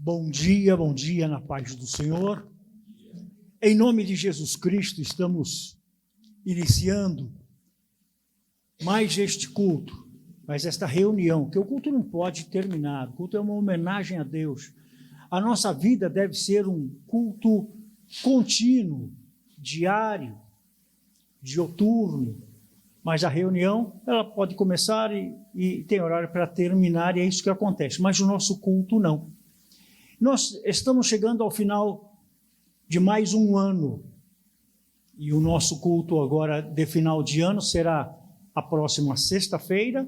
Bom dia na paz do Senhor. Em nome de Jesus Cristo, estamos iniciando mais este culto, mas esta reunião, que o culto não pode terminar, o culto é uma homenagem a Deus. A nossa vida deve ser um culto contínuo, diário, dioturno, mas a reunião, ela pode começar e tem horário para terminar, e é isso que acontece, mas o nosso culto não. Nós estamos chegando ao final de mais um ano, e o nosso culto agora de final de ano será a próxima sexta-feira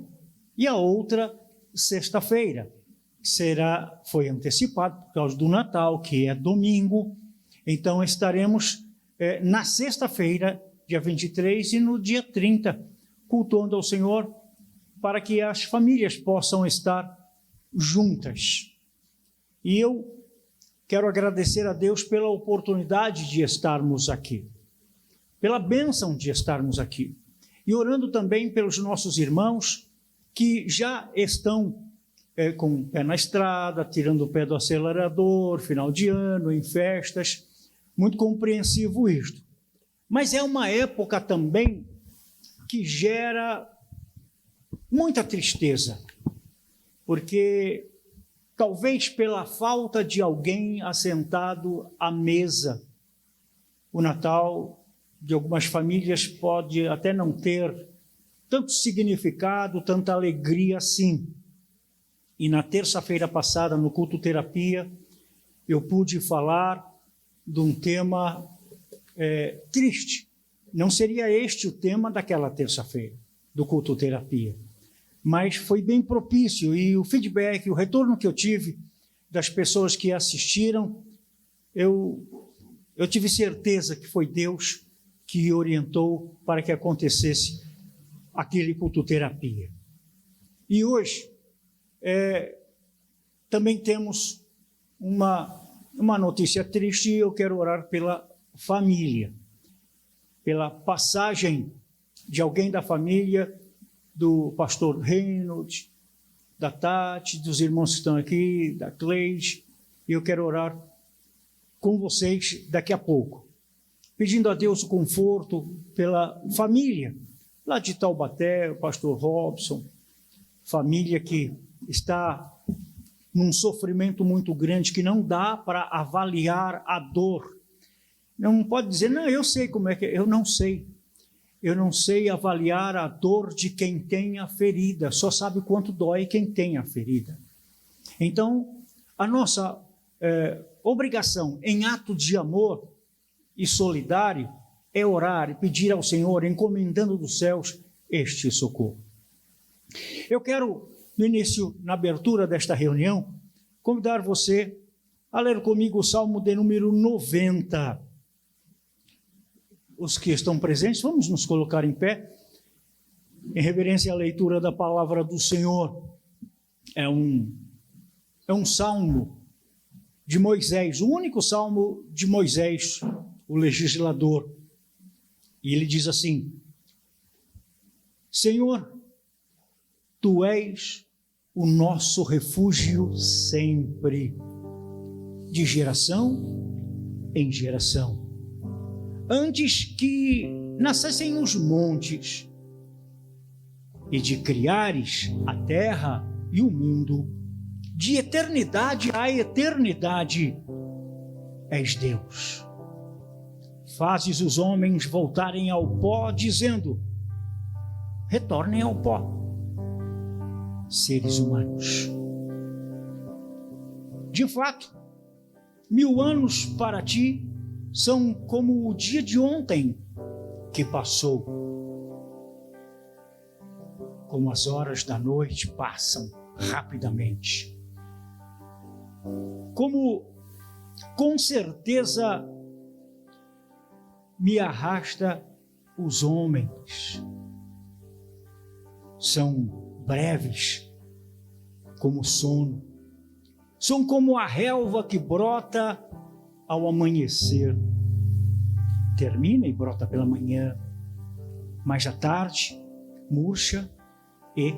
e a outra sexta-feira. Foi antecipado por causa do Natal, que é domingo, então estaremos na sexta-feira, dia 23, e no dia 30, cultuando ao Senhor, para que as famílias possam estar juntas. E eu quero agradecer a Deus pela oportunidade de estarmos aqui, pela bênção de estarmos aqui, e orando também pelos nossos irmãos que já estão com o pé na estrada, tirando o pé do acelerador, final de ano, em festas, muito compreensivo isto. Mas é uma época também que gera muita tristeza, porque talvez pela falta de alguém assentado à mesa, o Natal de algumas famílias pode até não ter tanto significado, tanta alegria assim. E na terça-feira passada, no culto terapia, eu pude falar de um tema triste. Não seria este o tema daquela terça-feira, do culto terapia. Mas foi bem propício, e o feedback, o retorno que eu tive das pessoas que assistiram, eu tive certeza que foi Deus que orientou para que acontecesse aquele culto terapia. E hoje também temos uma notícia triste, e eu quero orar pela família, pela passagem de alguém da família, do pastor Reynolds, da Tati, dos irmãos que estão aqui, da Cleide, e eu quero orar com vocês daqui a pouco, pedindo a Deus o conforto pela família, lá de Taubaté, o pastor Robson, família que está num sofrimento muito grande, que não dá para avaliar a dor. Não pode dizer, não, eu sei como é que é, eu não sei. Eu não sei avaliar a dor de quem tem a ferida, só sabe quanto dói quem tem a ferida. Então, a nossa obrigação em ato de amor e solidário é orar e pedir ao Senhor, encomendando dos céus este socorro. Eu quero, no início, na abertura desta reunião, convidar você a ler comigo o Salmo de número 90. Os que estão presentes, vamos nos colocar em pé, em reverência à leitura da palavra do Senhor. É um salmo de Moisés, o único salmo de Moisés, o legislador. E ele diz assim: Senhor, Tu és o nosso refúgio sempre, de geração em geração. Antes que nascessem os montes, e de criares a terra e o mundo, de eternidade a eternidade, és Deus. Fazes os homens voltarem ao pó, dizendo, retornem ao pó. Seres humanos. De fato, 1000 anos para ti são como o dia de ontem que passou, como as horas da noite passam rapidamente. Como com certeza me arrasta os homens. São breves como o sono. São como a relva que brota ao amanhecer. Termina e brota pela manhã, mas à tarde murcha e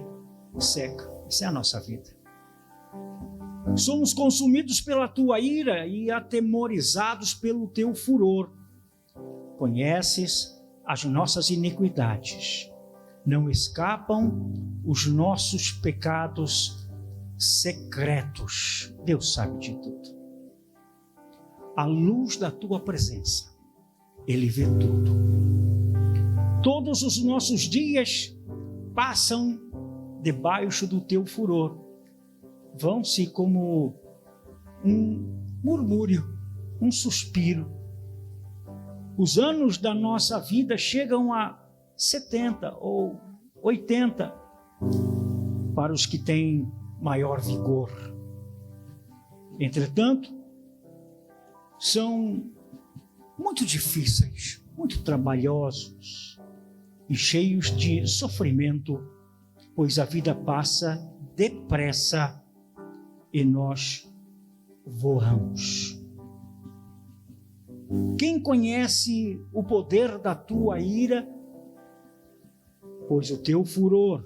seca. Essa é a nossa vida. Somos consumidos pela tua ira e atemorizados pelo teu furor. Conheces as nossas iniquidades. Não escapam os nossos pecados secretos. Deus sabe de tudo. À luz da tua presença, Ele vê tudo. Todos os nossos dias passam debaixo do teu furor. Vão-se como um murmúrio, um suspiro. Os anos da nossa vida chegam a 70 ou 80 para os que têm maior vigor. Entretanto, são muito difíceis, muito trabalhosos e cheios de sofrimento, pois a vida passa depressa e nós voamos. Quem conhece o poder da tua ira? Pois o teu furor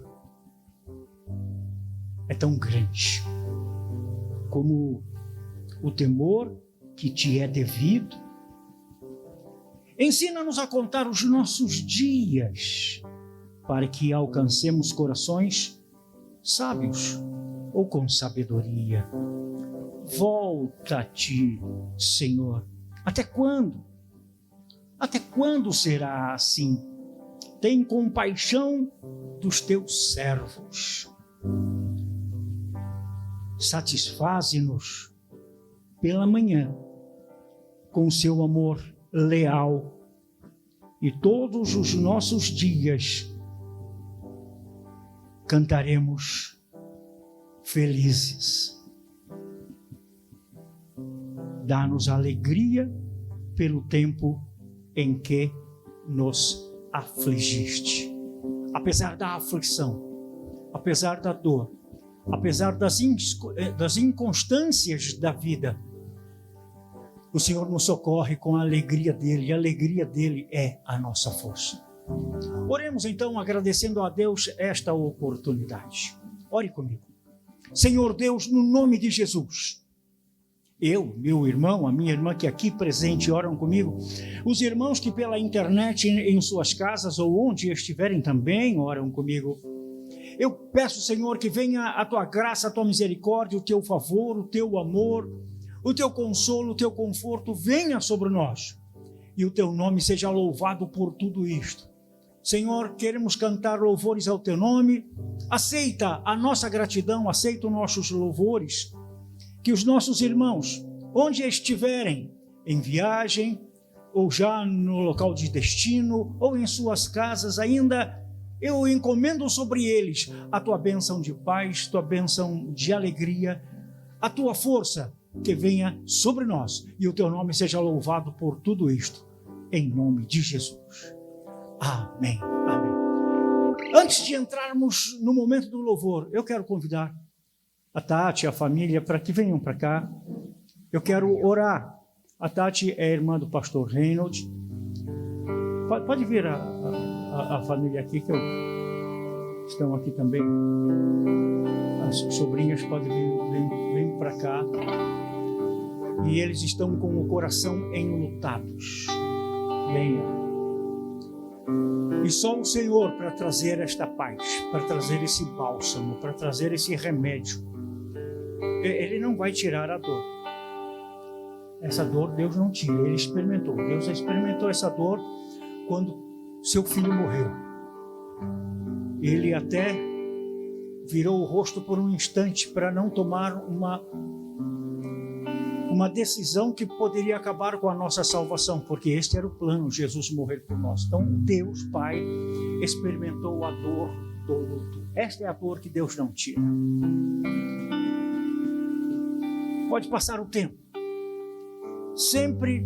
é tão grande como o temor que te é devido. Ensina-nos a contar os nossos dias, para que alcancemos corações sábios ou com sabedoria. Volta-te, Senhor. Até quando? Até quando será assim? Tem compaixão dos teus servos. Satisfaze-nos pela manhã com seu amor leal, e todos os nossos dias cantaremos felizes. Dá-nos alegria pelo tempo em que nos afligiste. Apesar da aflição, apesar da dor, apesar das inconstâncias da vida, o Senhor nos socorre com a alegria dEle, e a alegria dEle é a nossa força. Oremos então, agradecendo a Deus esta oportunidade. Ore comigo. Senhor Deus, no nome de Jesus, eu, meu irmão, a minha irmã que aqui presente oram comigo, os irmãos que pela internet em suas casas ou onde estiverem também oram comigo. Eu peço, Senhor, que venha a tua graça, a tua misericórdia, o teu favor, o teu amor, o teu consolo, o teu conforto venha sobre nós e o teu nome seja louvado por tudo isto. Senhor, queremos cantar louvores ao teu nome. Aceita a nossa gratidão, aceita os nossos louvores. Que os nossos irmãos, onde estiverem, em viagem, ou já no local de destino, ou em suas casas ainda, eu encomendo sobre eles a tua bênção de paz, tua bênção de alegria, a tua força que venha sobre nós, e o teu nome seja louvado por tudo isto, em nome de Jesus. Amém. Amém. Antes de entrarmos no momento do louvor, eu quero convidar a Tati, a família, para que venham para cá. Eu quero orar. A Tati é irmã do pastor Reynold. Pode vir a família aqui, que estão aqui também. As sobrinhas podem vir para cá. E eles estão com o coração enlutados. Venha. E só o Senhor para trazer esta paz, para trazer esse bálsamo, para trazer esse remédio. Ele não vai tirar a dor. Essa dor Deus não tira, Ele experimentou. Deus experimentou essa dor quando seu filho morreu. Ele até virou o rosto por um instante para não tomar uma decisão que poderia acabar com a nossa salvação, porque este era o plano, Jesus morrer por nós. Então Deus Pai experimentou a dor do luto. Esta é a dor que Deus não tira. Pode passar o tempo, sempre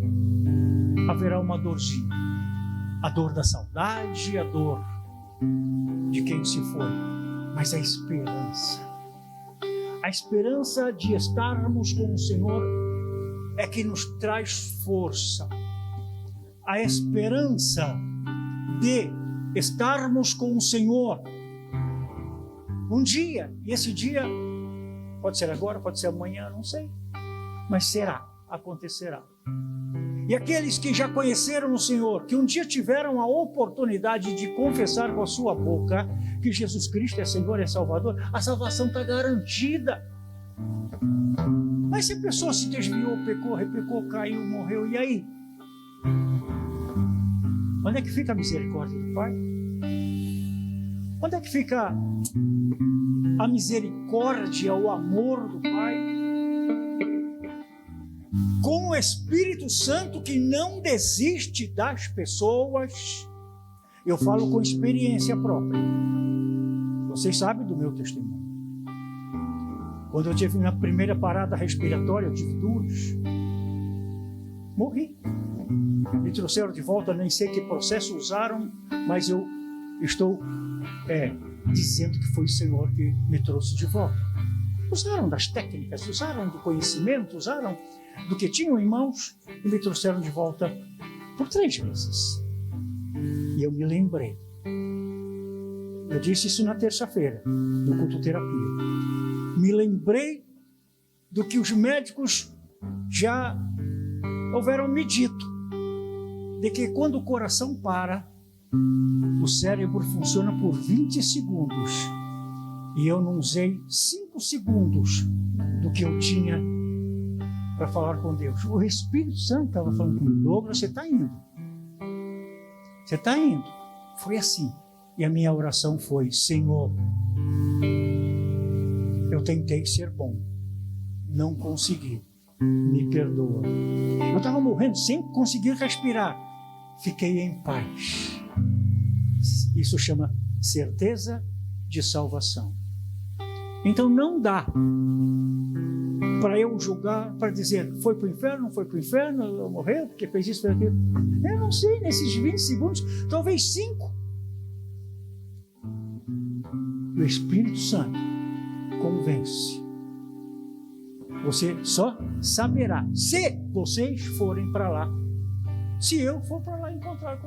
haverá uma dorzinha, a dor da saudade, a dor de quem se foi, mas a esperança de estarmos com o Senhor é que nos traz força. A esperança de estarmos com o Senhor um dia, e esse dia Pode ser agora, pode ser amanhã, não sei. Mas será, acontecerá. E aqueles que já conheceram o Senhor, que um dia tiveram a oportunidade de confessar com a sua boca que Jesus Cristo é Senhor e Salvador, a salvação está garantida. Mas se a pessoa se desviou, pecou, repecou, caiu, morreu, e aí? Onde é que fica a misericórdia do Pai? Onde é que fica a misericórdia, o amor do Pai? Com o Espírito Santo que não desiste das pessoas, eu falo com experiência própria. Vocês sabem do meu testemunho. Quando eu tive minha primeira parada respiratória, eu tive 2. Morri. Me trouxeram de volta, nem sei que processo usaram, mas eu estou dizendo que foi o Senhor que me trouxe de volta. Usaram das técnicas, usaram do conhecimento, usaram do que tinham em mãos e me trouxeram de volta por 3 vezes. E eu me lembrei. Eu disse isso na terça-feira, no culto terapia. Me lembrei do que os médicos já houveram me dito, de que quando o coração para, o cérebro funciona por 20 segundos. E eu não usei 5 segundos do que eu tinha para falar com Deus. O Espírito Santo estava falando comigo: Douglas, você está indo. Você está indo. Foi assim. E a minha oração foi: Senhor, eu tentei ser bom, não consegui, me perdoa. Eu estava morrendo sem conseguir respirar. Fiquei em paz. Isso chama certeza de salvação. Então não dá para eu julgar, para dizer, foi para o inferno, não foi para o inferno, morreu porque fez isso, fez aquilo. Eu não sei, nesses 20 segundos, talvez 5. O Espírito Santo convence. Você só saberá se vocês forem para lá. Se eu for para lá encontrar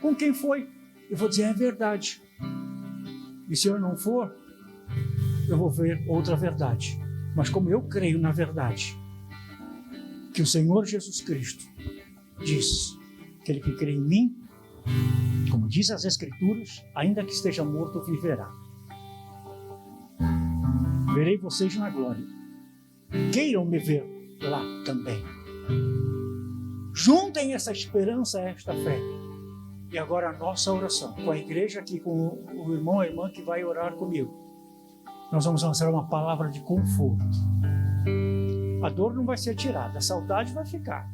com quem foi, eu vou dizer, é verdade. E se eu não for, eu vou ver outra verdade. Mas como eu creio na verdade, que o Senhor Jesus Cristo diz, aquele que crê em mim, como diz as Escrituras, ainda que esteja morto, viverá. Verei vocês na glória. Queiram me ver lá também. Juntem essa esperança a esta fé. E agora a nossa oração, com a igreja aqui, com o irmão e a irmã que vai orar comigo. Nós vamos lançar uma palavra de conforto. A dor não vai ser tirada, a saudade vai ficar.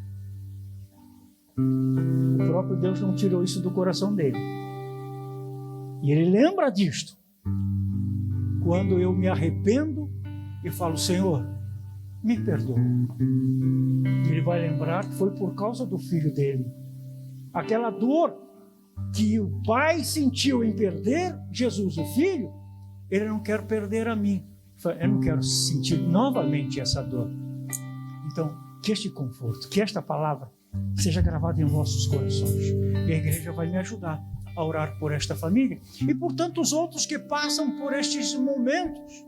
O próprio Deus não tirou isso do coração dele. E ele lembra disto. Quando eu me arrependo e falo, Senhor, me perdoa. Ele vai lembrar que foi por causa do filho dele. Aquela dor que o pai sentiu em perder Jesus, o filho, ele não quer perder a mim. Eu não quero sentir novamente essa dor. Então, que este conforto, que esta palavra seja gravada em vossos corações. E a igreja vai me ajudar a orar por esta família e por tantos outros que passam por estes momentos.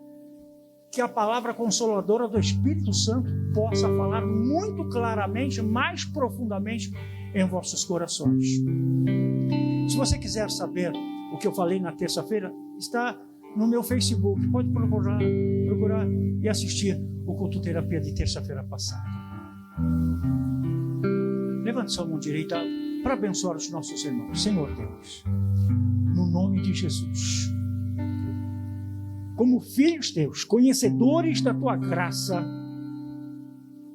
Que a palavra consoladora do Espírito Santo possa falar muito claramente, mais profundamente em vossos corações. Se você quiser saber o que eu falei na terça-feira, está no meu Facebook. Pode procurar e assistir o culto terapia de terça-feira passada. Levante sua mão direita para abençoar os nossos irmãos. Senhor Deus, no nome de Jesus, como filhos teus, conhecedores da tua graça,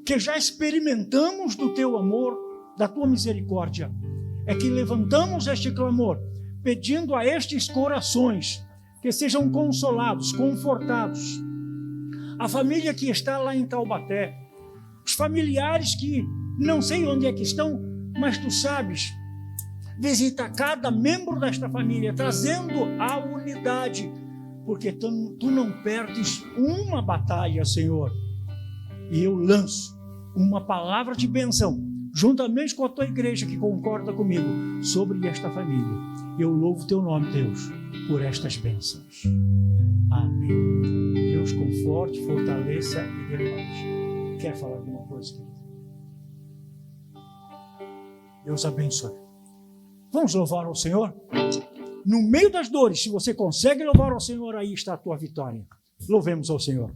que já experimentamos do teu amor, da tua misericórdia, é que levantamos este clamor, pedindo a estes corações que sejam consolados, confortados. A família que está lá em Taubaté, os familiares que não sei onde é que estão, mas tu sabes, visita cada membro desta família, trazendo a unidade, porque tu não perdes uma batalha, Senhor. E eu lanço uma palavra de bênção, juntamente com a tua igreja que concorda comigo, sobre esta família. Eu louvo teu nome, Deus, por estas bênçãos. Amém. Deus Deus conforte, fortaleça e dê paz. Quer falar alguma coisa, querido? Deus abençoe. Vamos louvar ao Senhor? No meio das dores, se você consegue louvar ao Senhor, aí está a tua vitória. Louvemos ao Senhor.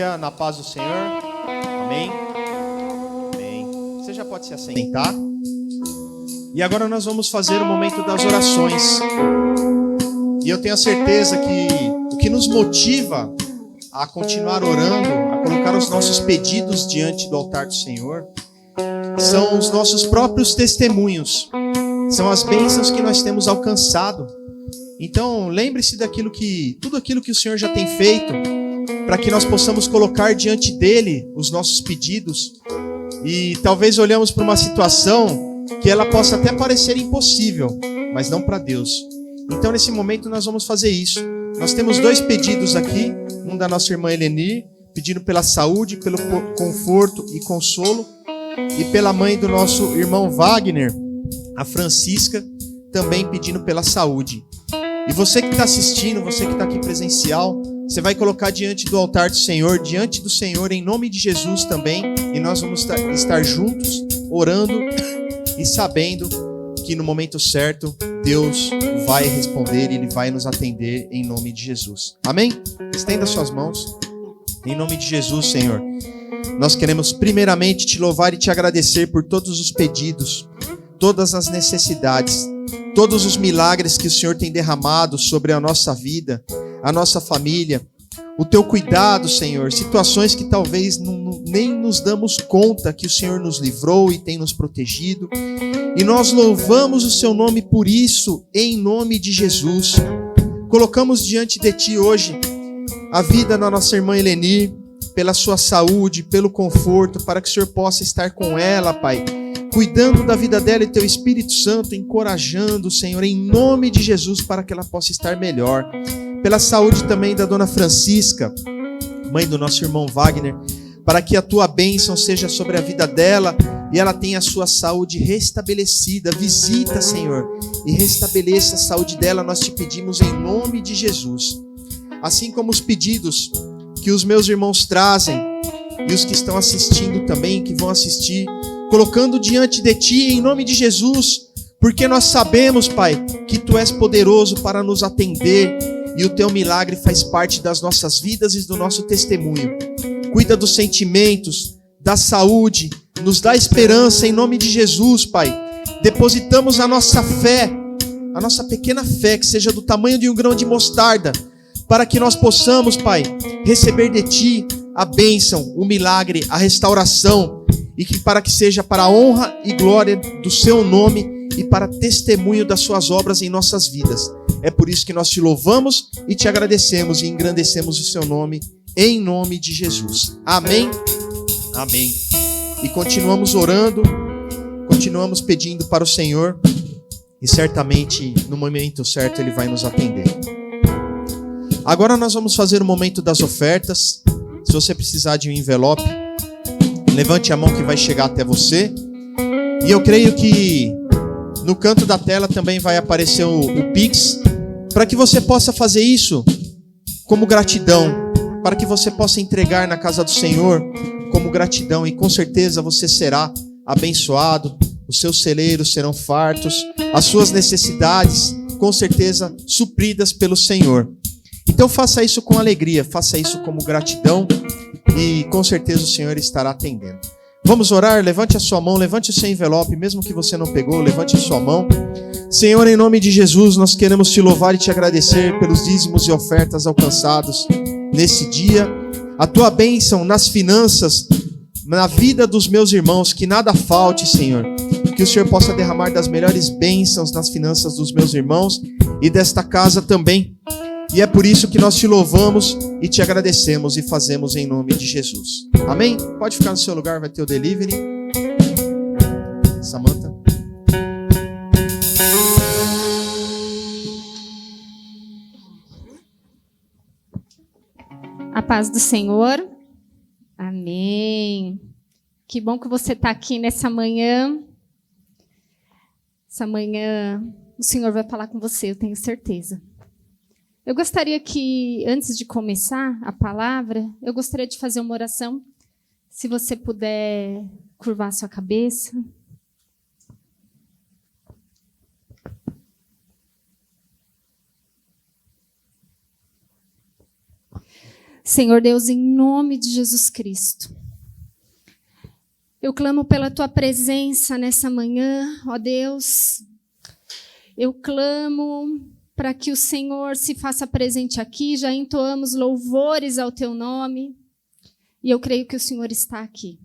dia, na paz do Senhor. Amém? Amém. Você já pode se assentar. E agora nós vamos fazer o momento das orações. E eu tenho a certeza que o que nos motiva a continuar orando, a colocar os nossos pedidos diante do altar do Senhor, são os nossos próprios testemunhos. São as bênçãos que nós temos alcançado. Então, lembre-se tudo aquilo que o Senhor já tem feito, para que nós possamos colocar diante dele os nossos pedidos. E talvez olhamos para uma situação que ela possa até parecer impossível, mas não para Deus. Então, nesse momento, nós vamos fazer isso. Nós temos 2 pedidos aqui, um da nossa irmã Eleni, pedindo pela saúde, pelo conforto e consolo, e pela mãe do nosso irmão Wagner, a Francisca, também pedindo pela saúde. E você que está assistindo, você que está aqui presencial, você vai colocar diante do altar do Senhor, diante do Senhor, em nome de Jesus também, e nós vamos estar juntos, orando e sabendo que no momento certo, Deus vai responder e Ele vai nos atender em nome de Jesus. Amém? Estenda suas mãos. Em nome de Jesus, Senhor. Nós queremos primeiramente te louvar e te agradecer por todos os pedidos, todas as necessidades, todos os milagres que o Senhor tem derramado sobre a nossa vida, a nossa família, o teu cuidado, Senhor, situações que talvez nem nos damos conta que o Senhor nos livrou e tem nos protegido. E nós louvamos o seu nome por isso, em nome de Jesus. Colocamos diante de ti hoje a vida da nossa irmã Eleni, pela sua saúde, pelo conforto, para que o Senhor possa estar com ela, Pai, cuidando da vida dela e teu Espírito Santo, encorajando, Senhor, em nome de Jesus, para que ela possa estar melhor. Pela saúde também da dona Francisca, mãe do nosso irmão Wagner, para que a tua bênção seja sobre a vida dela e ela tenha a sua saúde restabelecida. Visita, Senhor, e restabeleça a saúde dela, nós te pedimos em nome de Jesus. Assim como os pedidos que os meus irmãos trazem e os que estão assistindo também, que vão assistir, colocando diante de ti em nome de Jesus, porque nós sabemos, Pai, que tu és poderoso para nos atender e o teu milagre faz parte das nossas vidas e do nosso testemunho. Cuida dos sentimentos, da saúde, nos dá esperança em nome de Jesus, Pai. Depositamos a nossa fé, a nossa pequena fé, que seja do tamanho de um grão de mostarda, para que nós possamos, Pai, receber de ti a bênção, o milagre, a restauração, e que para que seja para a honra e glória do seu nome e para testemunho das suas obras em nossas vidas. É por isso que nós te louvamos e te agradecemos e engrandecemos o seu nome, em nome de Jesus. Amém? Amém. E continuamos orando, continuamos pedindo para o Senhor, e certamente no momento certo Ele vai nos atender. Agora nós vamos fazer o momento das ofertas. Se você precisar de um envelope, levante a mão que vai chegar até você. E eu creio que no canto da tela também vai aparecer o Pix, para que você possa fazer isso como gratidão, para que você possa entregar na casa do Senhor como gratidão, e com certeza você será abençoado, os seus celeiros serão fartos, as suas necessidades com certeza supridas pelo Senhor. Então faça isso com alegria, faça isso como gratidão, e com certeza o Senhor estará atendendo. Vamos orar? Levante a sua mão, levante o seu envelope, mesmo que você não pegou, levante a sua mão. Senhor, em nome de Jesus, nós queremos te louvar e te agradecer pelos dízimos e ofertas alcançados nesse dia. A tua bênção nas finanças, na vida dos meus irmãos, que nada falte, Senhor. Que o Senhor possa derramar das melhores bênçãos nas finanças dos meus irmãos e desta casa também. E é por isso que nós te louvamos e te agradecemos e fazemos em nome de Jesus. Amém? Pode ficar no seu lugar, vai ter o delivery. Samantha. A paz do Senhor. Amém. Que bom que você está aqui nessa manhã. Essa manhã o Senhor vai falar com você, eu tenho certeza. Eu gostaria que, antes de começar a palavra, eu gostaria de fazer uma oração. Se você puder curvar sua cabeça. Senhor Deus, em nome de Jesus Cristo, eu clamo pela tua presença nessa manhã, ó Deus. Eu clamo para que o Senhor se faça presente aqui. Já entoamos louvores ao teu nome. E eu creio que o Senhor está aqui.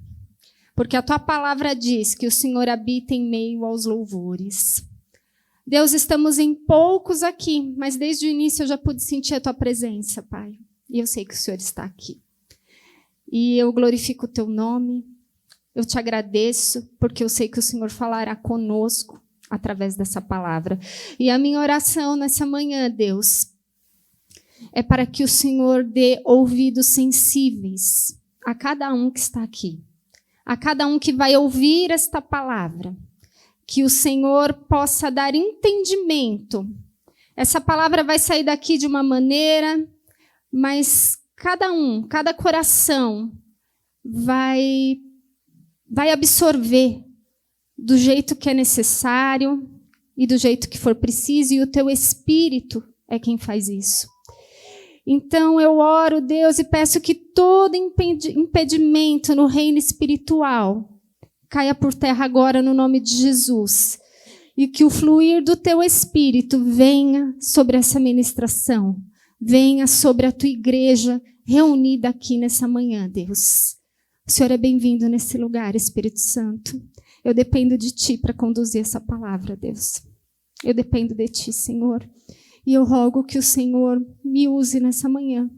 Porque a tua palavra diz que o Senhor habita em meio aos louvores. Deus, estamos em poucos aqui, mas desde o início eu já pude sentir a tua presença, Pai. E eu sei que o Senhor está aqui. E eu glorifico o teu nome. Eu te agradeço, porque eu sei que o Senhor falará conosco através dessa palavra. E a minha oração nessa manhã, Deus, é para que o Senhor dê ouvidos sensíveis a cada um que está aqui, a cada um que vai ouvir esta palavra, que o Senhor possa dar entendimento. Essa palavra vai sair daqui de uma maneira, mas cada coração vai absorver do jeito que é necessário e do jeito que for preciso, e o teu Espírito é quem faz isso. Então eu oro, Deus, e peço que todo impedimento no reino espiritual caia por terra agora no nome de Jesus, e que o fluir do teu Espírito venha sobre essa ministração, venha sobre a tua igreja reunida aqui nessa manhã, Deus. O Senhor é bem-vindo nesse lugar, Espírito Santo. Eu dependo de Ti para conduzir essa palavra, Deus. Eu dependo de Ti, Senhor. E eu rogo que o Senhor me use nessa manhã.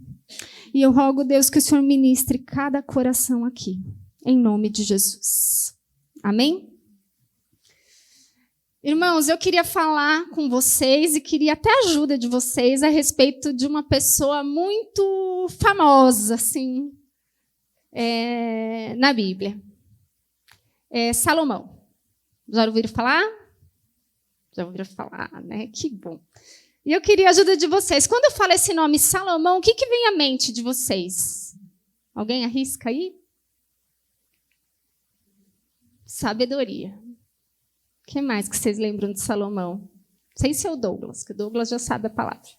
E eu rogo, Deus, que o Senhor ministre cada coração aqui, em nome de Jesus. Amém? Irmãos, eu queria falar com vocês e queria até a ajuda de vocês a respeito de uma pessoa muito famosa, assim, na Bíblia. Salomão. Já ouviram falar? Já ouviram falar, né? Que bom. E eu queria a ajuda de vocês. Quando eu falo esse nome Salomão, o que vem à mente de vocês? Alguém arrisca aí? Sabedoria. O que mais que vocês lembram de Salomão? Sem ser o Douglas, que o Douglas já sabe a palavra.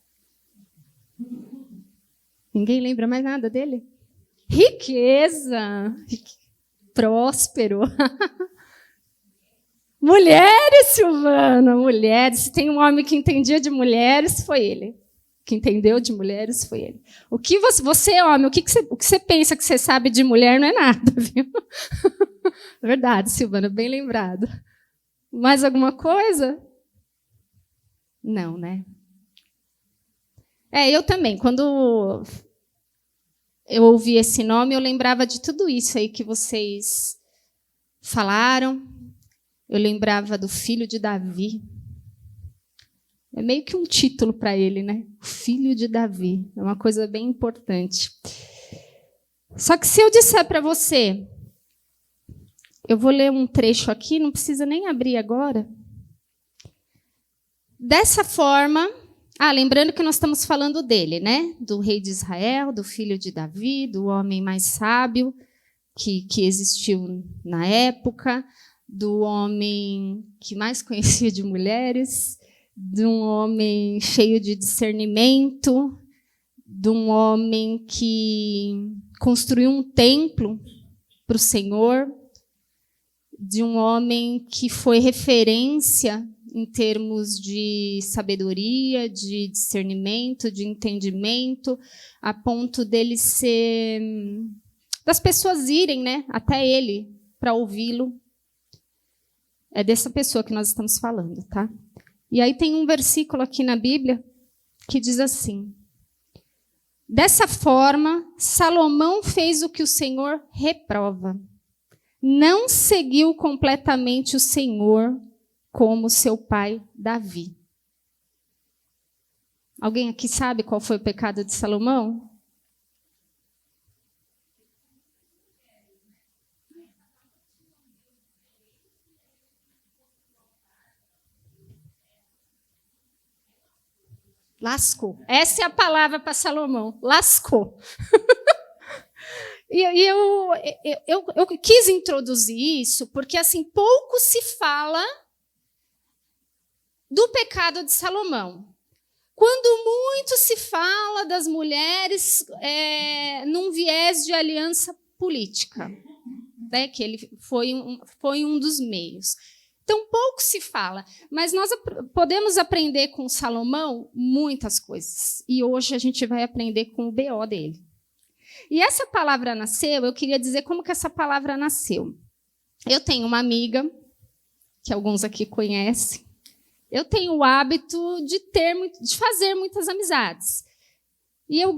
Ninguém lembra mais nada dele? Riqueza. Próspero. Mulheres, Silvana, mulheres. Se tem um homem que entendia de mulheres, foi ele. Que entendeu de mulheres, foi ele. O que você homem, o que você pensa que você sabe de mulher não é nada, viu? Verdade, Silvana, bem lembrado. Mais alguma coisa? Não, né? Eu também. Quando eu ouvi esse nome, eu lembrava de tudo isso aí que vocês falaram. Eu lembrava do filho de Davi. É meio que um título para ele, né? O filho de Davi. É uma coisa bem importante. Só que se eu disser para você, eu vou ler um trecho aqui, não precisa nem abrir agora. Dessa forma, lembrando que nós estamos falando dele, né? Do rei de Israel, do filho de Davi, do homem mais sábio que existiu na época, do homem que mais conhecia de mulheres, de um homem cheio de discernimento, de um homem que construiu um templo para o Senhor, de um homem que foi referência em termos de sabedoria, de discernimento, de entendimento, a ponto dele ser... das pessoas irem, né, até ele para ouvi-lo. É dessa pessoa que nós estamos falando, tá? E aí tem um versículo aqui na Bíblia que diz assim: dessa forma, Salomão fez o que o Senhor reprova. Não seguiu completamente o Senhor como seu pai Davi. Alguém aqui sabe qual foi o pecado de Salomão? Lascou. Essa é a palavra para Salomão. Lascou. E eu quis introduzir isso porque assim pouco se fala do pecado de Salomão. Quando muito se fala das mulheres num viés de aliança política, né? Que ele foi um dos meios. Então, pouco se fala, mas nós podemos aprender com Salomão muitas coisas. E hoje a gente vai aprender com o BO dele. E essa palavra nasceu, eu queria dizer como que essa palavra nasceu. Eu tenho uma amiga, que alguns aqui conhecem. Eu tenho o hábito de fazer muitas amizades. E eu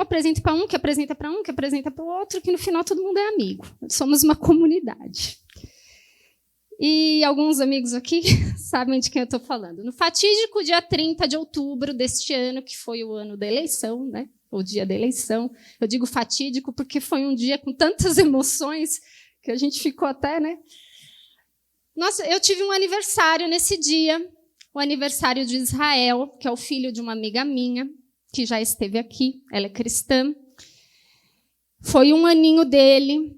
apresento para um, que apresenta para um, que apresenta para o outro, que no final todo mundo é amigo. Somos uma comunidade. E alguns amigos aqui sabem de quem eu estou falando. No fatídico dia 30 de outubro deste ano, que foi o ano da eleição, né? O dia da eleição. Eu digo fatídico porque foi um dia com tantas emoções que a gente ficou até, né? Nossa, eu tive um aniversário nesse dia, o aniversário de Israel, que é o filho de uma amiga minha, que já esteve aqui, ela é cristã. Foi um aninho dele,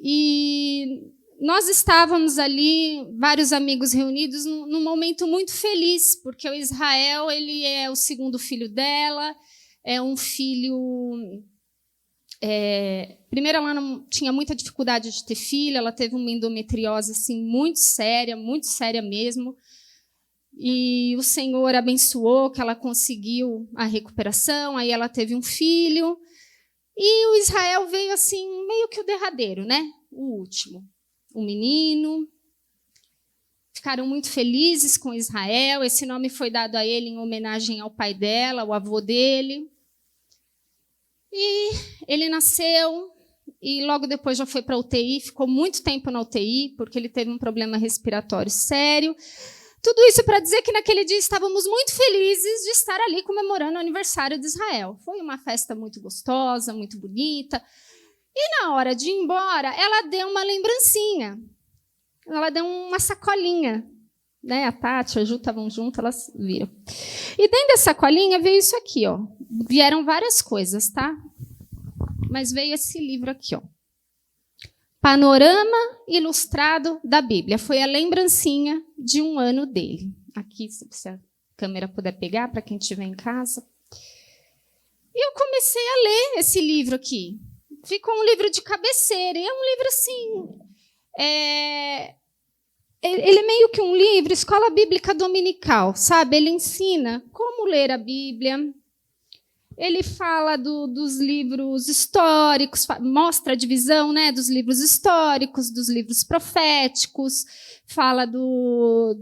e nós estávamos ali, vários amigos reunidos, num momento muito feliz, porque o Israel ele é o segundo filho dela, é um filho... primeiro, ela não tinha muita dificuldade de ter filho, ela teve uma endometriose assim, muito séria mesmo. E o Senhor abençoou que ela conseguiu a recuperação, aí ela teve um filho. E o Israel veio assim, meio que o derradeiro, né? O último. O menino. Ficaram muito felizes com Israel. Esse nome foi dado a ele em homenagem ao pai dela, ao avô dele. E ele nasceu e logo depois já foi para a UTI, ficou muito tempo na UTI, porque ele teve um problema respiratório sério. Tudo isso para dizer que naquele dia estávamos muito felizes de estar ali comemorando o aniversário de Israel. Foi uma festa muito gostosa, muito bonita. E na hora de ir embora, ela deu uma lembrancinha. Ela deu uma sacolinha. Né? A Tati, a Ju estavam juntas, elas viram. E dentro da sacolinha veio isso aqui, ó. Vieram várias coisas, tá? Mas veio esse livro aqui, ó. Panorama Ilustrado da Bíblia. Foi a lembrancinha de um ano dele. Aqui, se a câmera puder pegar, para quem estiver em casa. E eu comecei a ler esse livro aqui. Ficou um livro de cabeceira. E é um livro assim... Ele é meio que um livro, escola bíblica dominical, sabe? Ele ensina como ler a Bíblia. Ele fala dos livros históricos, mostra a divisão, né, dos livros históricos, dos livros proféticos, fala do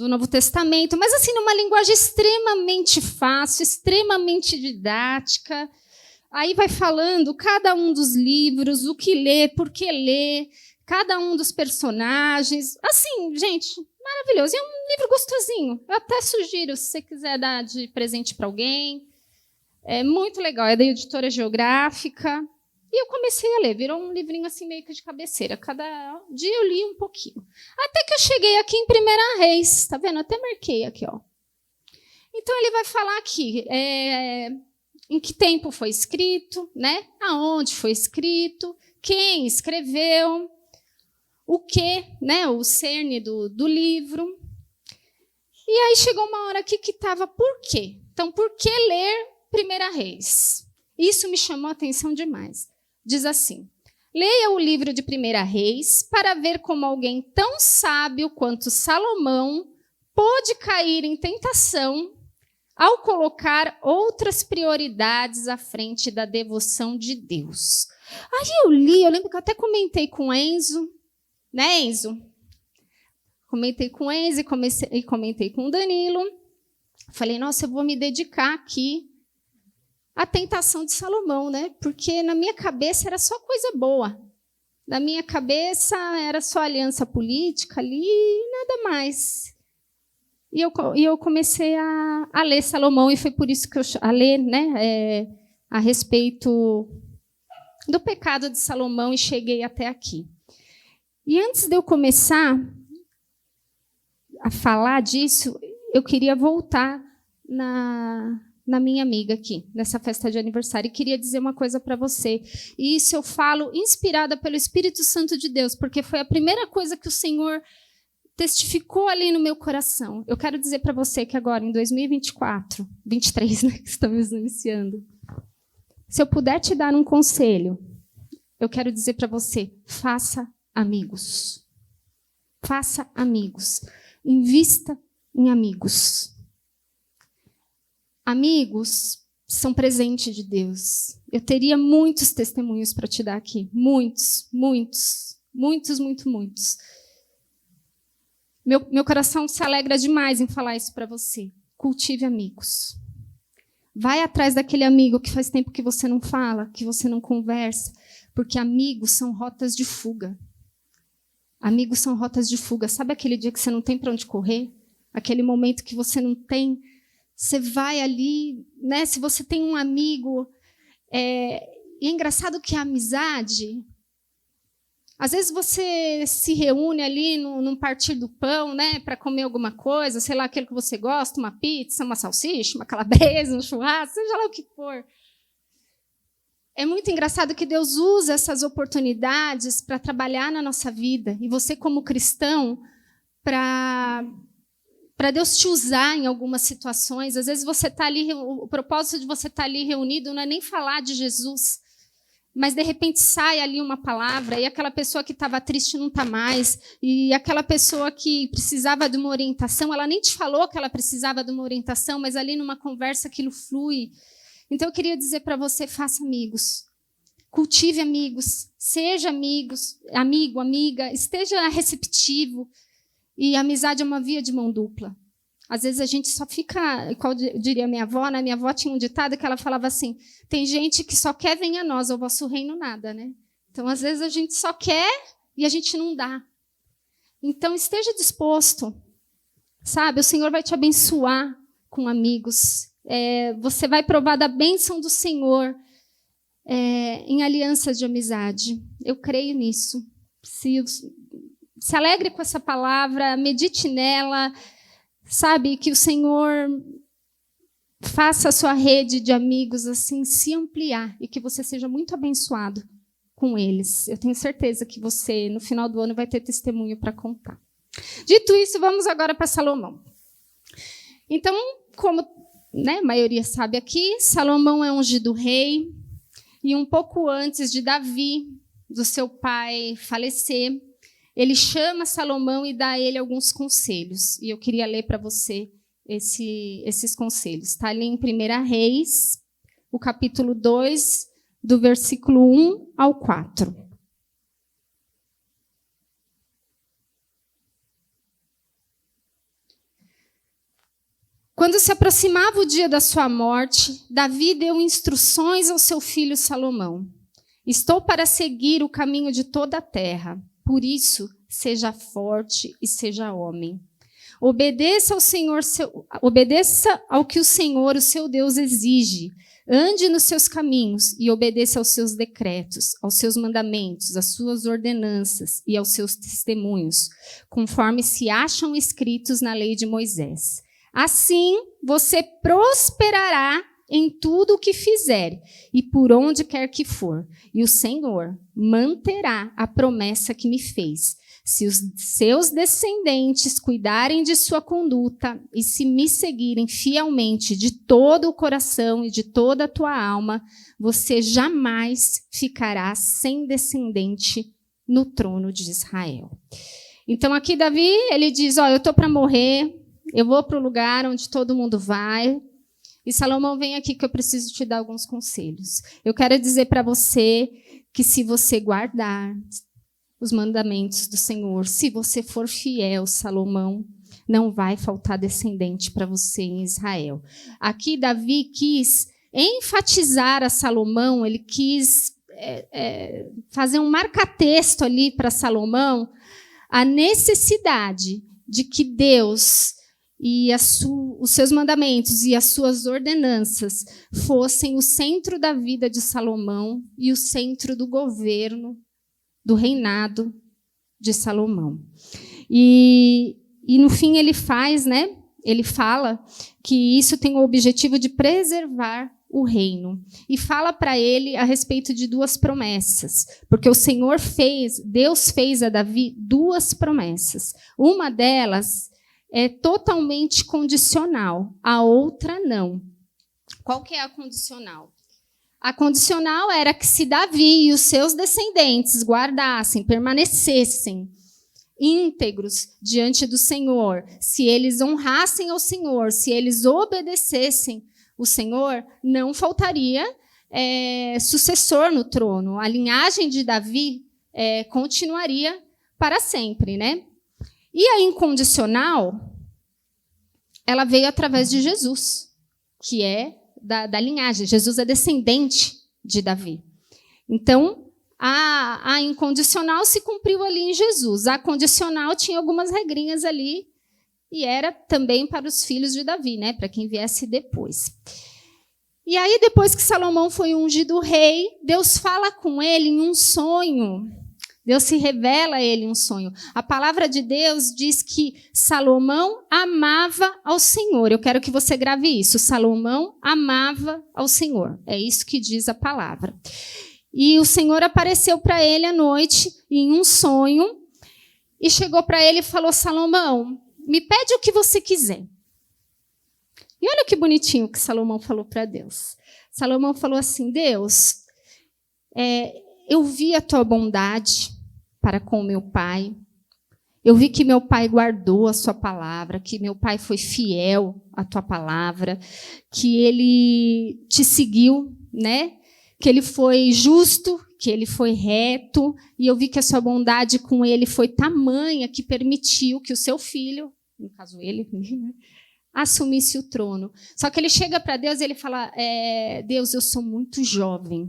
Novo Testamento, mas assim, numa linguagem extremamente fácil, extremamente didática. Aí vai falando cada um dos livros, o que ler, por que ler, cada um dos personagens. Assim, gente, maravilhoso. E é um livro gostosinho. Eu até sugiro, se você quiser dar de presente para alguém. É muito legal. É da Editora Geográfica. E eu comecei a ler. Virou um livrinho assim meio que de cabeceira. Cada dia eu li um pouquinho. Até que eu cheguei aqui em 1 Reis. Está vendo? Eu até marquei aqui, ó. Então, ele vai falar aqui em que tempo foi escrito, né? Aonde foi escrito, quem escreveu, o que, né, o cerne do livro. E aí chegou uma hora aqui que estava por quê? Então, por que ler 1 Reis? Isso me chamou a atenção demais. Diz assim: leia o livro de 1 Reis para ver como alguém tão sábio quanto Salomão pôde cair em tentação ao colocar outras prioridades à frente da devoção de Deus. Aí eu lembro que eu até comentei com o Enzo, né, Enzo? Comentei com o Enzo e comentei com o Danilo. Falei, nossa, eu vou me dedicar aqui à tentação de Salomão, né? Porque na minha cabeça era só coisa boa. Na minha cabeça era só aliança política ali e nada mais. E eu comecei a ler Salomão, e foi por isso que a ler, né, a respeito do pecado de Salomão, e cheguei até aqui. E antes de eu começar a falar disso, eu queria voltar na minha amiga aqui, nessa festa de aniversário, e queria dizer uma coisa para você. E isso eu falo inspirada pelo Espírito Santo de Deus, porque foi a primeira coisa que o Senhor testificou ali no meu coração. Eu quero dizer para você que agora, em 2024, 23, né, que estamos iniciando, se eu puder te dar um conselho, eu quero dizer para você, faça amigos. Faça amigos. Invista em amigos. Amigos são presente de Deus. Eu teria muitos testemunhos para te dar aqui. Muitos. Meu coração se alegra demais em falar isso para você. Cultive amigos. Vai atrás daquele amigo que faz tempo que você não fala, que você não conversa, porque amigos são rotas de fuga. Amigos são rotas de fuga. Sabe aquele dia que você não tem para onde correr? Aquele momento que você não tem, você vai ali, né? Se você tem um amigo, e é engraçado que a amizade, às vezes você se reúne ali num partir do pão, né, para comer alguma coisa, sei lá, aquilo que você gosta, uma pizza, uma salsicha, uma calabresa, um churrasco, seja lá o que for. É muito engraçado que Deus usa essas oportunidades para trabalhar na nossa vida. E você, como cristão, para Deus te usar em algumas situações. Às vezes você está ali, o propósito de você estar ali reunido não é nem falar de Jesus, mas de repente sai ali uma palavra e aquela pessoa que estava triste não está mais, e aquela pessoa que precisava de uma orientação, ela nem te falou que ela precisava de uma orientação, mas ali numa conversa aquilo flui. Então eu queria dizer para você, faça amigos, cultive amigos, seja amigos, amigo, amiga, esteja receptivo. E a amizade é uma via de mão dupla. Às vezes a gente só fica, qual diria minha avó, né? Minha avó tinha um ditado que ela falava assim, tem gente que só quer venha a nós, ao vosso reino nada, né? Então, às vezes a gente só quer e a gente não dá. Então, esteja disposto, sabe? O Senhor vai te abençoar com amigos. Você vai provar da bênção do Senhor em alianças de amizade. Eu creio nisso. Se alegre com essa palavra, medite nela, sabe, que o Senhor faça a sua rede de amigos assim se ampliar e que você seja muito abençoado com eles. Eu tenho certeza que você, no final do ano, vai ter testemunho para contar. Dito isso, vamos agora para Salomão. Então, como, né, a maioria sabe aqui, Salomão é ungido rei, e um pouco antes de Davi, do seu pai, falecer, ele chama Salomão e dá a ele alguns conselhos. E eu queria ler para você esses conselhos. Está ali em 1 Reis, o capítulo 2, do versículo 1 ao 4. Quando se aproximava o dia da sua morte, Davi deu instruções ao seu filho Salomão. Estou para seguir o caminho de toda a terra. Por isso, seja forte e seja homem. Obedeça ao que o Senhor, o seu Deus, exige. Ande nos seus caminhos e obedeça aos seus decretos, aos seus mandamentos, às suas ordenanças e aos seus testemunhos, conforme se acham escritos na lei de Moisés. Assim, você prosperará em tudo o que fizer e por onde quer que for. E o Senhor manterá a promessa que me fez. Se os seus descendentes cuidarem de sua conduta e se me seguirem fielmente de todo o coração e de toda a tua alma, você jamais ficará sem descendente no trono de Israel. Então aqui Davi, ele diz, eu estou para morrer, eu vou para o lugar onde todo mundo vai. E Salomão, vem aqui que eu preciso te dar alguns conselhos. Eu quero dizer para você que se você guardar os mandamentos do Senhor, se você for fiel, Salomão, não vai faltar descendente para você em Israel. Aqui Davi quis enfatizar a Salomão, ele quis fazer um marca-texto ali para Salomão, a necessidade de que Deus e os seus mandamentos e as suas ordenanças fossem o centro da vida de Salomão e o centro do governo, do reinado de Salomão. E no fim ele fala que isso tem o objetivo de preservar o reino. E fala para ele a respeito de 2 promessas, porque Deus fez a Davi 2 promessas. Uma delas é totalmente condicional, a outra não. Qual que é a condicional? A condicional era que se Davi e os seus descendentes guardassem, permanecessem íntegros diante do Senhor, se eles honrassem ao Senhor, se eles obedecessem o Senhor, não faltaria sucessor no trono. A linhagem de Davi continuaria para sempre, né? E a incondicional, ela veio através de Jesus, que é da linhagem. Jesus é descendente de Davi. Então, a incondicional se cumpriu ali em Jesus. A condicional tinha algumas regrinhas ali e era também para os filhos de Davi, né? Para quem viesse depois. E aí, depois que Salomão foi ungido rei, Deus fala com ele em um sonho. Deus se revela a ele em um sonho. A palavra de Deus diz que Salomão amava ao Senhor. Eu quero que você grave isso. Salomão amava ao Senhor. É isso que diz a palavra. E o Senhor apareceu para ele à noite, em um sonho, e chegou para ele e falou: Salomão, me pede o que você quiser. E olha que bonitinho que Salomão falou para Deus. Salomão falou assim: Deus, eu vi a tua bondade para com o meu pai. Eu vi que meu pai guardou a sua palavra, que meu pai foi fiel à tua palavra, que ele te seguiu, né? Que ele foi justo, que ele foi reto, e eu vi que a sua bondade com ele foi tamanha que permitiu que o seu filho, no caso ele, né, assumisse o trono. Só que ele chega para Deus e ele fala: Deus, eu sou muito jovem.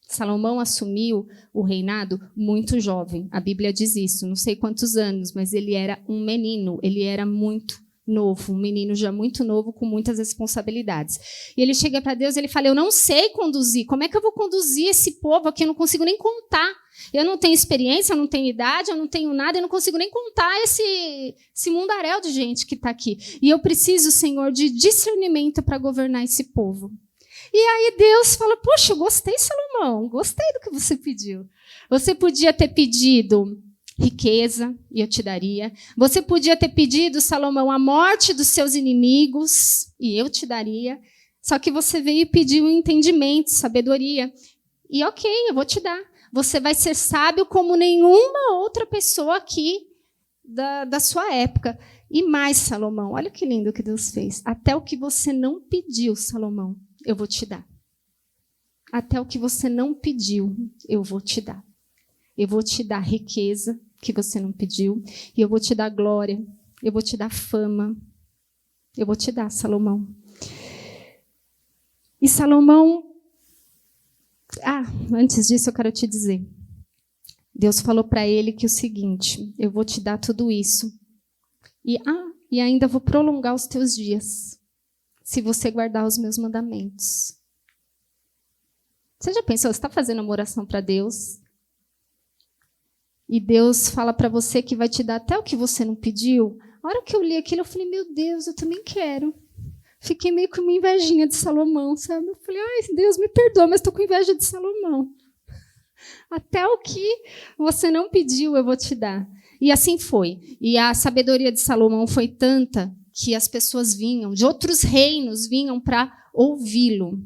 Salomão assumiu o reinado muito jovem. A Bíblia diz isso, não sei quantos anos, mas ele era um menino, ele era muito novo, um menino já muito novo, com muitas responsabilidades. E ele chega para Deus e ele fala: eu não sei conduzir, como é que eu vou conduzir esse povo aqui? Eu não consigo nem contar. Eu não tenho experiência, eu não tenho idade, eu não tenho nada, eu não consigo nem contar esse mundaréu de gente que está aqui. E eu preciso, Senhor, de discernimento para governar esse povo. E aí Deus fala: poxa, eu gostei, Salomão, gostei do que você pediu. Você podia ter pedido riqueza, e eu te daria. Você podia ter pedido, Salomão, a morte dos seus inimigos, e eu te daria. Só que você veio e pediu entendimento, sabedoria. E ok, eu vou te dar. Você vai ser sábio como nenhuma outra pessoa aqui da sua época. E mais, Salomão, olha que lindo que Deus fez. Até o que você não pediu, Salomão, eu vou te dar. Até o que você não pediu, eu vou te dar. Eu vou te dar riqueza que você não pediu. E eu vou te dar glória. Eu vou te dar fama. Eu vou te dar, Salomão. E Salomão... antes disso eu quero te dizer. Deus falou para ele que o seguinte: eu vou te dar tudo isso. E ainda vou prolongar os teus dias, se você guardar os meus mandamentos. Você já pensou, você está fazendo uma oração para Deus? E Deus fala para você que vai te dar até o que você não pediu. A hora que eu li aquilo, eu falei: meu Deus, eu também quero. Fiquei meio com uma invejinha de Salomão, sabe? Eu falei: ai, Deus, me perdoa, mas estou com inveja de Salomão. Até o que você não pediu, eu vou te dar. E assim foi. E a sabedoria de Salomão foi tanta que as pessoas vinham, de outros reinos, vinham para ouvi-lo.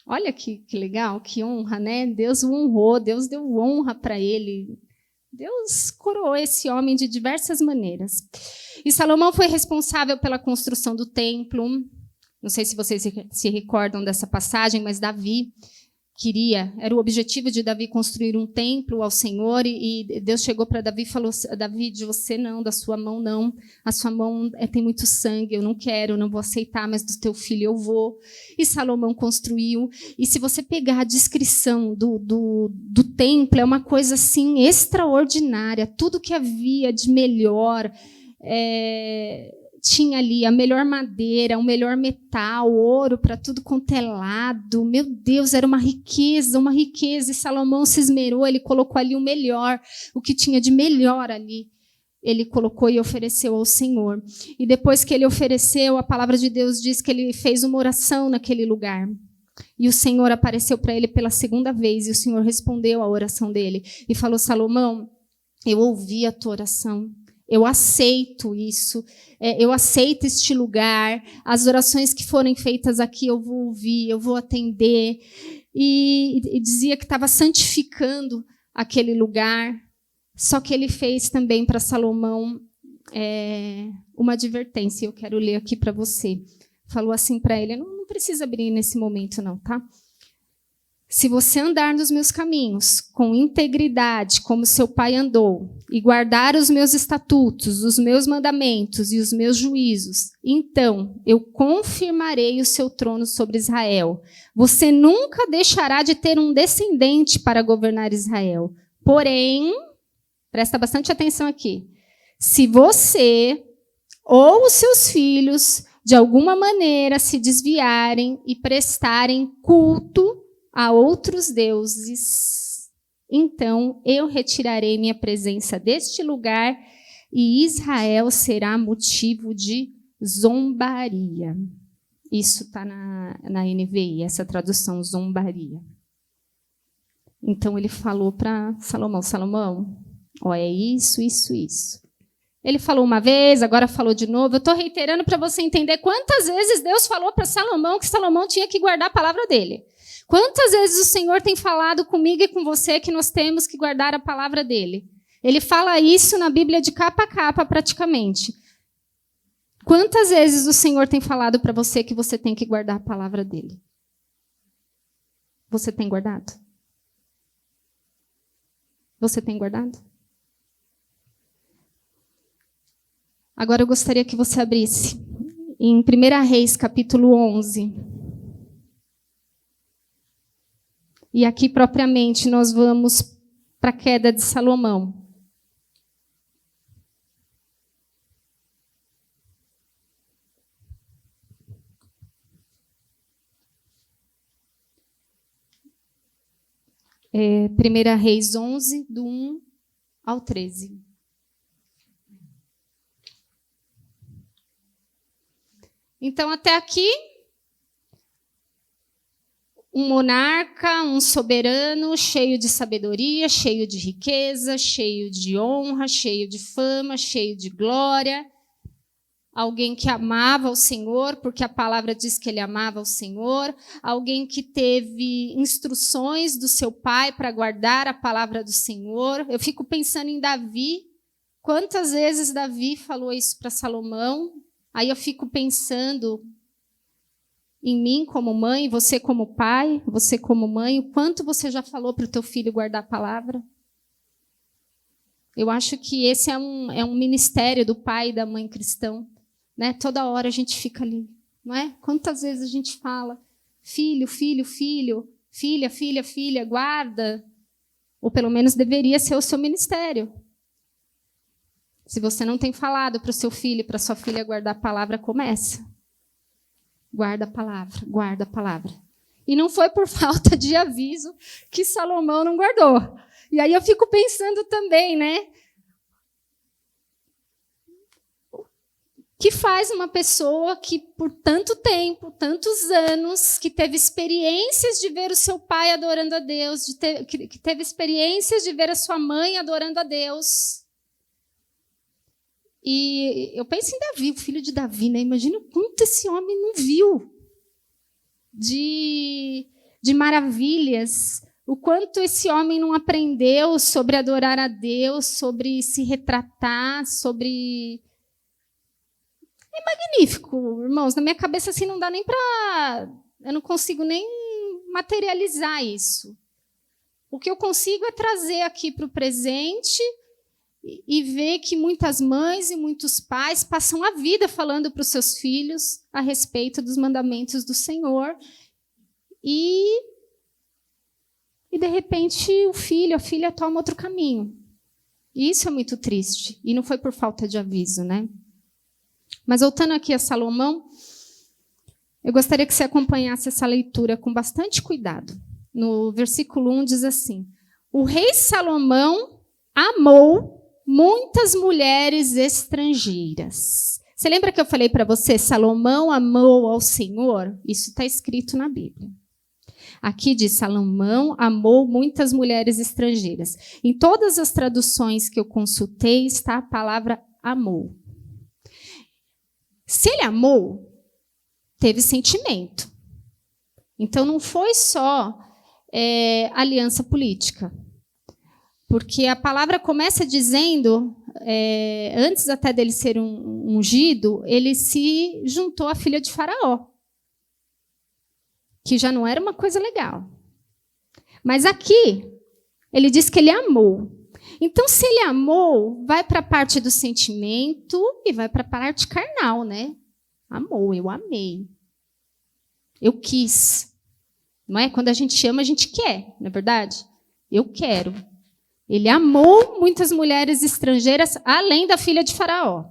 Olha que legal, que honra, né? Deus o honrou, Deus deu honra para ele. Deus coroou esse homem de diversas maneiras. E Salomão foi responsável pela construção do templo. Não sei se vocês se recordam dessa passagem, mas Davi era o objetivo de Davi construir um templo ao Senhor, e Deus chegou para Davi e falou: Davi, de você não, da sua mão não, a sua mão tem muito sangue, eu não quero, eu não vou aceitar, mas do teu filho eu vou. E Salomão construiu, e se você pegar a descrição do templo, é uma coisa assim extraordinária, tudo que havia de melhor, tinha ali a melhor madeira, o melhor metal, ouro para tudo quanto é lado. Meu Deus, era uma riqueza. E Salomão se esmerou, ele colocou ali o melhor, o que tinha de melhor ali. Ele colocou e ofereceu ao Senhor. E depois que ele ofereceu, a palavra de Deus diz que ele fez uma oração naquele lugar. E o Senhor apareceu para ele pela segunda vez, e o Senhor respondeu à oração dele e falou: Salomão, eu ouvi a tua oração, eu aceito isso, eu aceito este lugar, as orações que forem feitas aqui eu vou ouvir, eu vou atender. E dizia que estava santificando aquele lugar. Só que ele fez também para Salomão uma advertência, eu quero ler aqui para você. Falou assim para ele, não precisa abrir nesse momento não, tá? Se você andar nos meus caminhos com integridade, como seu pai andou, e guardar os meus estatutos, os meus mandamentos e os meus juízos, então eu confirmarei o seu trono sobre Israel. Você nunca deixará de ter um descendente para governar Israel. Porém, presta bastante atenção aqui, se você ou os seus filhos, de alguma maneira, se desviarem e prestarem culto a outros deuses, então eu retirarei minha presença deste lugar e Israel será motivo de zombaria. Isso está na NVI, essa tradução, zombaria. Então ele falou para Salomão, Salomão, é isso. Ele falou uma vez, agora falou de novo. Eu estou reiterando para você entender quantas vezes Deus falou para Salomão que Salomão tinha que guardar a palavra dele. Quantas vezes o Senhor tem falado comigo e com você que nós temos que guardar a palavra dele? Ele fala isso na Bíblia de capa a capa, praticamente. Quantas vezes o Senhor tem falado para você que você tem que guardar a palavra dele? Você tem guardado? Você tem guardado? Agora eu gostaria que você abrisse em 1 Reis, capítulo 11. E aqui, propriamente, nós vamos para a queda de Salomão. É, 1 Reis 11, do 1 ao 13. Então, até aqui, um monarca, um soberano, cheio de sabedoria, cheio de riqueza, cheio de honra, cheio de fama, cheio de glória. Alguém que amava o Senhor, porque a palavra diz que ele amava o Senhor. Alguém que teve instruções do seu pai para guardar a palavra do Senhor. Eu fico pensando em Davi. Quantas vezes Davi falou isso para Salomão? Aí eu fico pensando em mim como mãe, você como pai, você como mãe, o quanto você já falou para o teu filho guardar a palavra? Eu acho que esse é um ministério do pai e da mãe cristão. Né? Toda hora a gente fica ali, não é? Quantas vezes a gente fala, filho, filho, filho, filha, filha, filha, guarda. Ou pelo menos deveria ser o seu ministério. Se você não tem falado para o seu filho e para a sua filha guardar a palavra, começa. Guarda a palavra, guarda a palavra. E não foi por falta de aviso que Salomão não guardou. E aí eu fico pensando também, né? Que faz uma pessoa que por tanto tempo, tantos anos, que teve experiências de ver o seu pai adorando a Deus, que teve experiências de ver a sua mãe adorando a Deus. E eu penso em Davi, o filho de Davi, né? Imagina o quanto esse homem não viu de maravilhas, o quanto esse homem não aprendeu sobre adorar a Deus, sobre se retratar, sobre... É magnífico, irmãos. Na minha cabeça assim não dá nem para... Eu não consigo nem materializar isso. O que eu consigo é trazer aqui para o presente e ver que muitas mães e muitos pais passam a vida falando para os seus filhos a respeito dos mandamentos do Senhor. E de repente o filho, a filha toma outro caminho. E isso é muito triste. E não foi por falta de aviso, né? Mas voltando aqui a Salomão, eu gostaria que você acompanhasse essa leitura com bastante cuidado. No versículo 1 diz assim: o rei Salomão amou muitas mulheres estrangeiras. Você lembra que eu falei para você, Salomão amou ao Senhor? Isso está escrito na Bíblia. Aqui diz: Salomão amou muitas mulheres estrangeiras. Em todas as traduções que eu consultei está a palavra amou. Se ele amou, teve sentimento. Então não foi só aliança política. Porque a palavra começa dizendo, antes até dele ser ungido, ele se juntou à filha de Faraó, que já não era uma coisa legal. Mas aqui, ele diz que ele amou. Então, se ele amou, vai para a parte do sentimento e vai para a parte carnal, né? Amou, eu amei. Eu quis. Não é? Quando a gente ama, a gente quer, não é verdade? Eu quero. Ele amou muitas mulheres estrangeiras, além da filha de Faraó.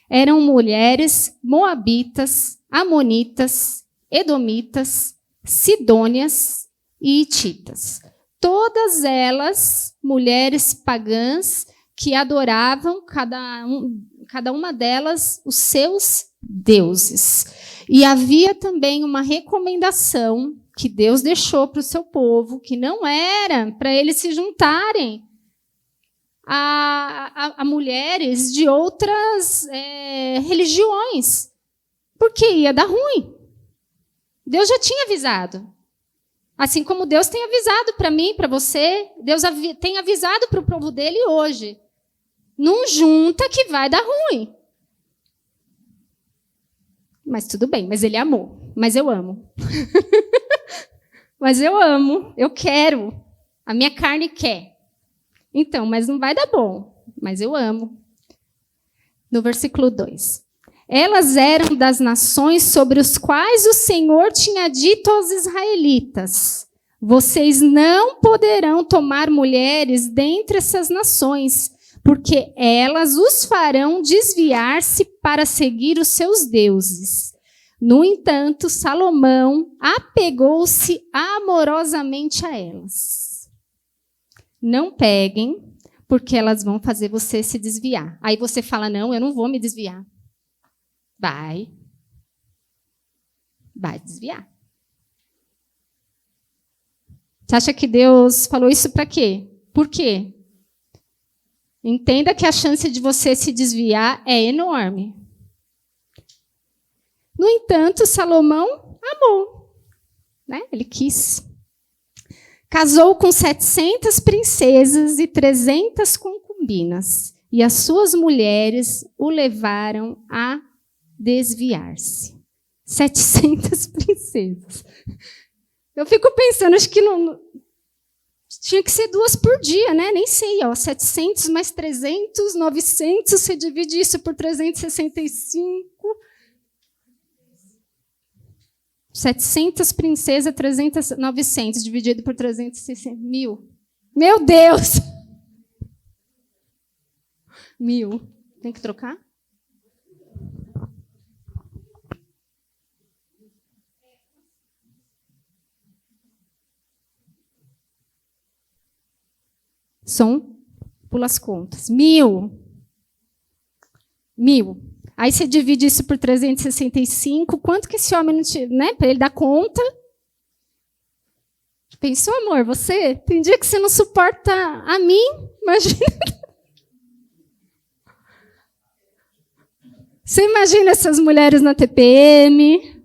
Eram mulheres moabitas, amonitas, edomitas, sidônias e hititas. Todas elas, mulheres pagãs, que adoravam, cada uma delas, os seus deuses. E havia também uma recomendação que Deus deixou para o seu povo, que não era para eles se juntarem a mulheres de outras religiões, porque ia dar ruim. Deus já tinha avisado. Assim como Deus tem avisado para mim, para você, Deus tem avisado para o povo dele hoje. Não junta que vai dar ruim. Mas tudo bem, mas ele amou. Mas eu amo. Mas eu amo, eu quero. A minha carne quer. Então, mas não vai dar bom. Mas eu amo. No versículo 2. Elas eram das nações sobre os quais o Senhor tinha dito aos israelitas: vocês não poderão tomar mulheres dentre essas nações, porque elas os farão desviar-se para seguir os seus deuses. No entanto, Salomão apegou-se amorosamente a elas. Não peguem, porque elas vão fazer você se desviar. Aí você fala: não, eu não vou me desviar. Vai desviar. Você acha que Deus falou isso para quê? Por quê? Entenda que a chance de você se desviar é enorme. No entanto, Salomão amou, né? Ele quis. Casou com 700 princesas e 300 concubinas, e as suas mulheres o levaram a desviar-se. 700 princesas. Eu fico pensando, acho que não tinha que ser 2 por dia, né? Nem sei, 700 mais 300, 900, você divide isso por 365. 700 princesas, 300, 900, dividido por 360, 1.000. Meu Deus! 1.000. Tem que trocar? Som, pula as contas. 1.000. Aí você divide isso por 365. Quanto que esse homem não tinha, né? Para ele dar conta. Pensou, amor, você? Tem dia que você não suporta a mim? Imagina. Você imagina essas mulheres na TPM?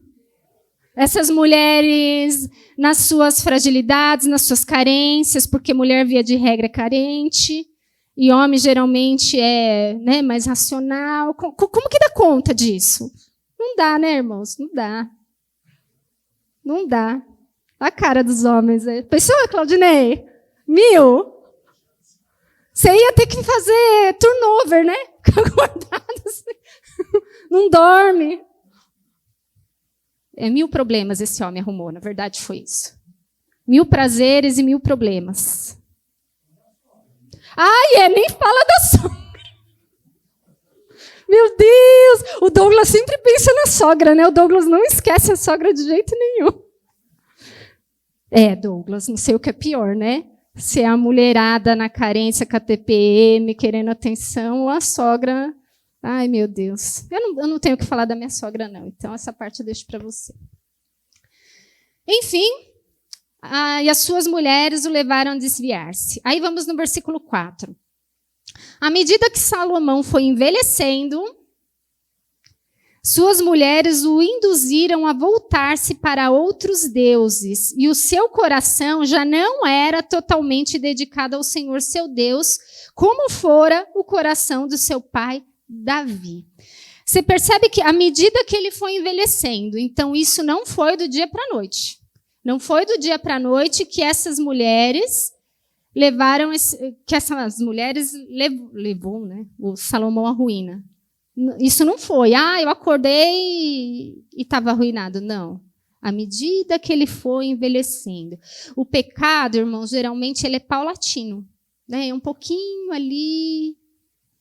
Essas mulheres nas suas fragilidades, nas suas carências, porque mulher, via de regra, é carente, e homem geralmente é, né, mais racional. Como que dá conta disso? Não dá, né, irmãos? Não dá. Não dá. A cara dos homens. Pensou, Claudinei? 1.000? Você ia ter que fazer turnover, né? Ficar acordado assim. Não dorme. 1.000 problemas esse homem arrumou, na verdade foi isso. 1.000 prazeres e 1.000 problemas. Ai, nem fala da sogra. Meu Deus, o Douglas sempre pensa na sogra, né? O Douglas não esquece a sogra de jeito nenhum. Douglas, não sei o que é pior, né? Se é a mulherada na carência com a TPM, querendo atenção, ou a sogra... Ai, meu Deus. Eu não tenho o que falar da minha sogra, não. Então, essa parte eu deixo para você. Enfim, e as suas mulheres o levaram a desviar-se. Aí vamos no versículo 4. À medida que Salomão foi envelhecendo, suas mulheres o induziram a voltar-se para outros deuses, e o seu coração já não era totalmente dedicado ao Senhor seu Deus, como fora o coração do seu pai Davi. Você percebe que à medida que ele foi envelhecendo, então isso não foi do dia para a noite. Não foi do dia para a noite que essas mulheres levou, né, o Salomão à ruína. Isso não foi, eu acordei e estava arruinado. Não. À medida que ele foi envelhecendo. O pecado, irmãos, geralmente ele é paulatino. Né? Um pouquinho ali,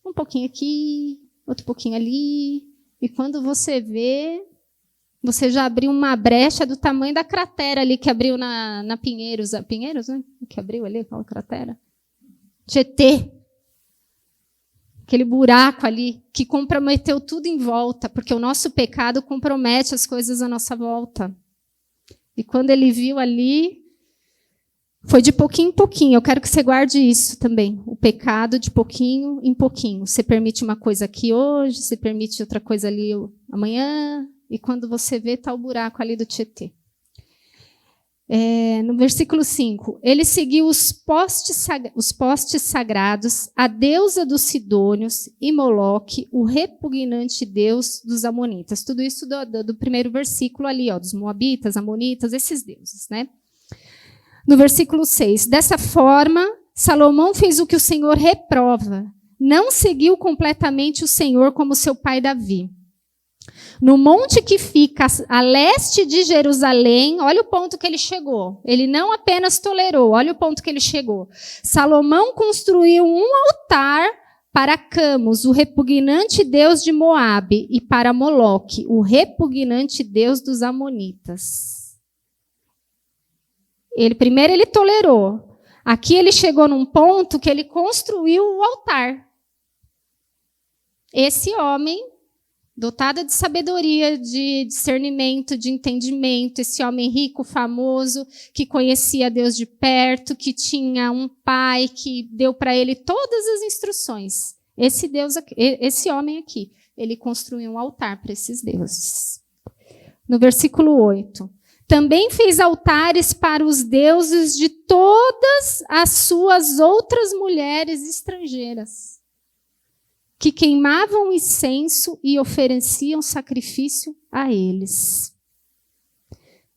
um pouquinho aqui, outro pouquinho ali. E quando você vê, você já abriu uma brecha do tamanho da cratera ali que abriu na Pinheiros. Pinheiros, né? Que abriu ali aquela cratera. Tietê. Aquele buraco ali que comprometeu tudo em volta, porque o nosso pecado compromete as coisas à nossa volta. E quando ele viu ali, foi de pouquinho em pouquinho. Eu quero que você guarde isso também. O pecado de pouquinho em pouquinho. Você permite uma coisa aqui hoje, você permite outra coisa ali amanhã, e quando você vê, está o buraco ali do Tietê. No versículo 5, ele seguiu os postes sagrados, a deusa dos Sidônios e Moloque, o repugnante deus dos Amonitas. Tudo isso do primeiro versículo ali, dos Moabitas, Amonitas, esses deuses. Né? No versículo 6, dessa forma, Salomão fez o que o Senhor reprova. Não seguiu completamente o Senhor como seu pai Davi. No monte que fica a leste de Jerusalém, olha o ponto que ele chegou. Ele não apenas tolerou, olha o ponto que ele chegou. Salomão construiu um altar para Camus, o repugnante deus de Moabe, e para Moloque, o repugnante deus dos Amonitas. Primeiro ele tolerou. Aqui ele chegou num ponto que ele construiu o altar. Esse homem, dotado de sabedoria, de discernimento, de entendimento, esse homem rico, famoso, que conhecia Deus de perto, que tinha um pai que deu para ele todas as instruções. Esse homem aqui, ele construiu um altar para esses deuses. No versículo 8. Também fez altares para os deuses de todas as suas outras mulheres estrangeiras, que queimavam incenso e ofereciam sacrifício a eles.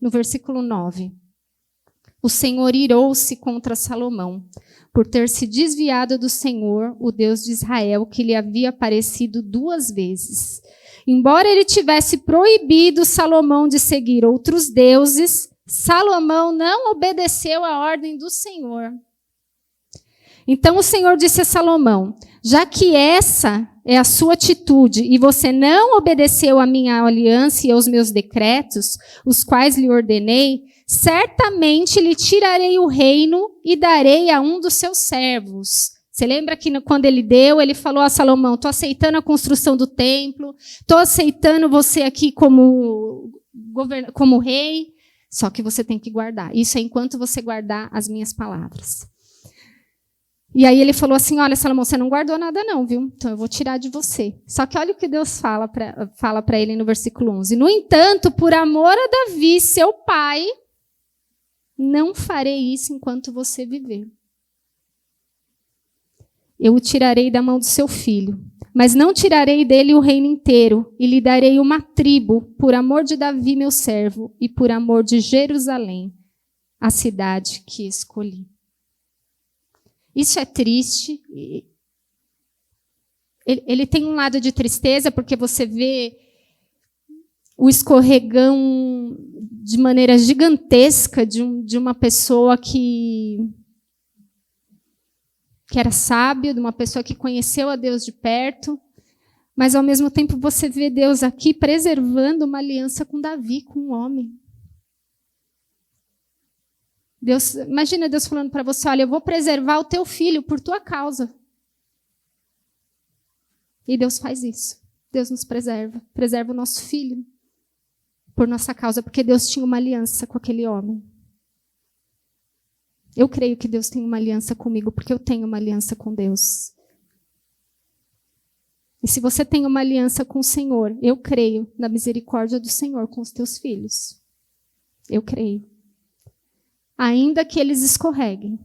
No versículo 9. O Senhor irou-se contra Salomão, por ter se desviado do Senhor, o Deus de Israel, que lhe havia aparecido 2 vezes. Embora ele tivesse proibido Salomão de seguir outros deuses, Salomão não obedeceu à ordem do Senhor. Então o Senhor disse a Salomão: já que essa é a sua atitude e você não obedeceu à minha aliança e aos meus decretos, os quais lhe ordenei, certamente lhe tirarei o reino e darei a um dos seus servos. Você lembra que quando ele falou a Salomão: estou aceitando a construção do templo, estou aceitando você aqui como rei, só que você tem que guardar. Isso é enquanto você guardar as minhas palavras. E aí ele falou assim: olha, Salomão, você não guardou nada não, viu? Então eu vou tirar de você. Só que olha o que Deus fala para ele no versículo 11. No entanto, por amor a Davi, seu pai, não farei isso enquanto você viver. Eu o tirarei da mão do seu filho, mas não tirarei dele o reino inteiro, e lhe darei uma tribo, por amor de Davi, meu servo, e por amor de Jerusalém, a cidade que escolhi. Isso é triste. Ele tem um lado de tristeza, porque você vê o escorregão de maneira gigantesca de uma pessoa que era sábio, de uma pessoa que conheceu a Deus de perto, mas, ao mesmo tempo, você vê Deus aqui preservando uma aliança com Davi, com um homem. Imagina Deus falando para você: olha, eu vou preservar o teu filho por tua causa. E Deus faz isso. Deus nos preserva o nosso filho por nossa causa, porque Deus tinha uma aliança com aquele homem. Eu creio que Deus tem uma aliança comigo, porque eu tenho uma aliança com Deus. E se você tem uma aliança com o Senhor, eu creio na misericórdia do Senhor com os teus filhos. Eu creio. Ainda que eles escorreguem,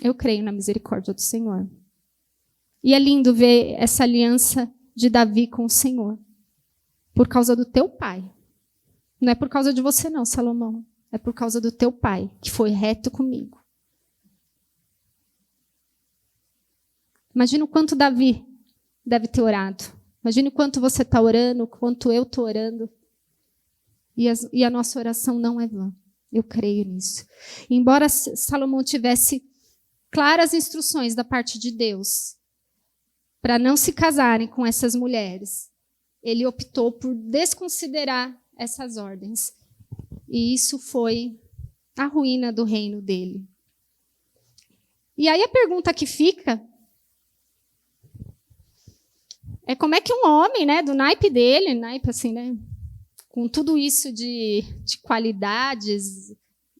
eu creio na misericórdia do Senhor. E é lindo ver essa aliança de Davi com o Senhor. Por causa do teu pai. Não é por causa de você não, Salomão. É por causa do teu pai, que foi reto comigo. Imagina o quanto Davi deve ter orado. Imagina o quanto você está orando, o quanto eu estou orando. E a nossa oração não é vã. Eu creio nisso. Embora Salomão tivesse claras instruções da parte de Deus para não se casarem com essas mulheres, ele optou por desconsiderar essas ordens. E isso foi a ruína do reino dele. E aí a pergunta que fica é como é que um homem, né, do naipe dele, naipe assim, né, com tudo isso de qualidades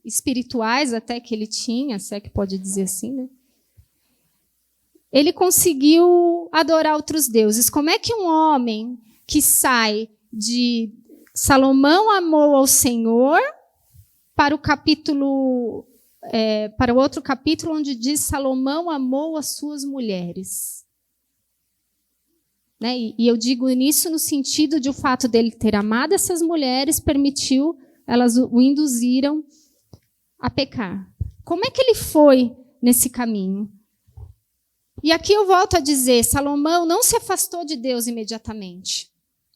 espirituais até que ele tinha, se é que pode dizer assim, né, ele conseguiu adorar outros deuses. Como é que um homem que sai de Salomão amou ao Senhor para o outro capítulo onde diz Salomão amou as suas mulheres? Né? E eu digo nisso no sentido de o fato dele ter amado essas mulheres permitiu, elas o induziram a pecar. Como é que ele foi nesse caminho? E aqui eu volto a dizer, Salomão não se afastou de Deus imediatamente.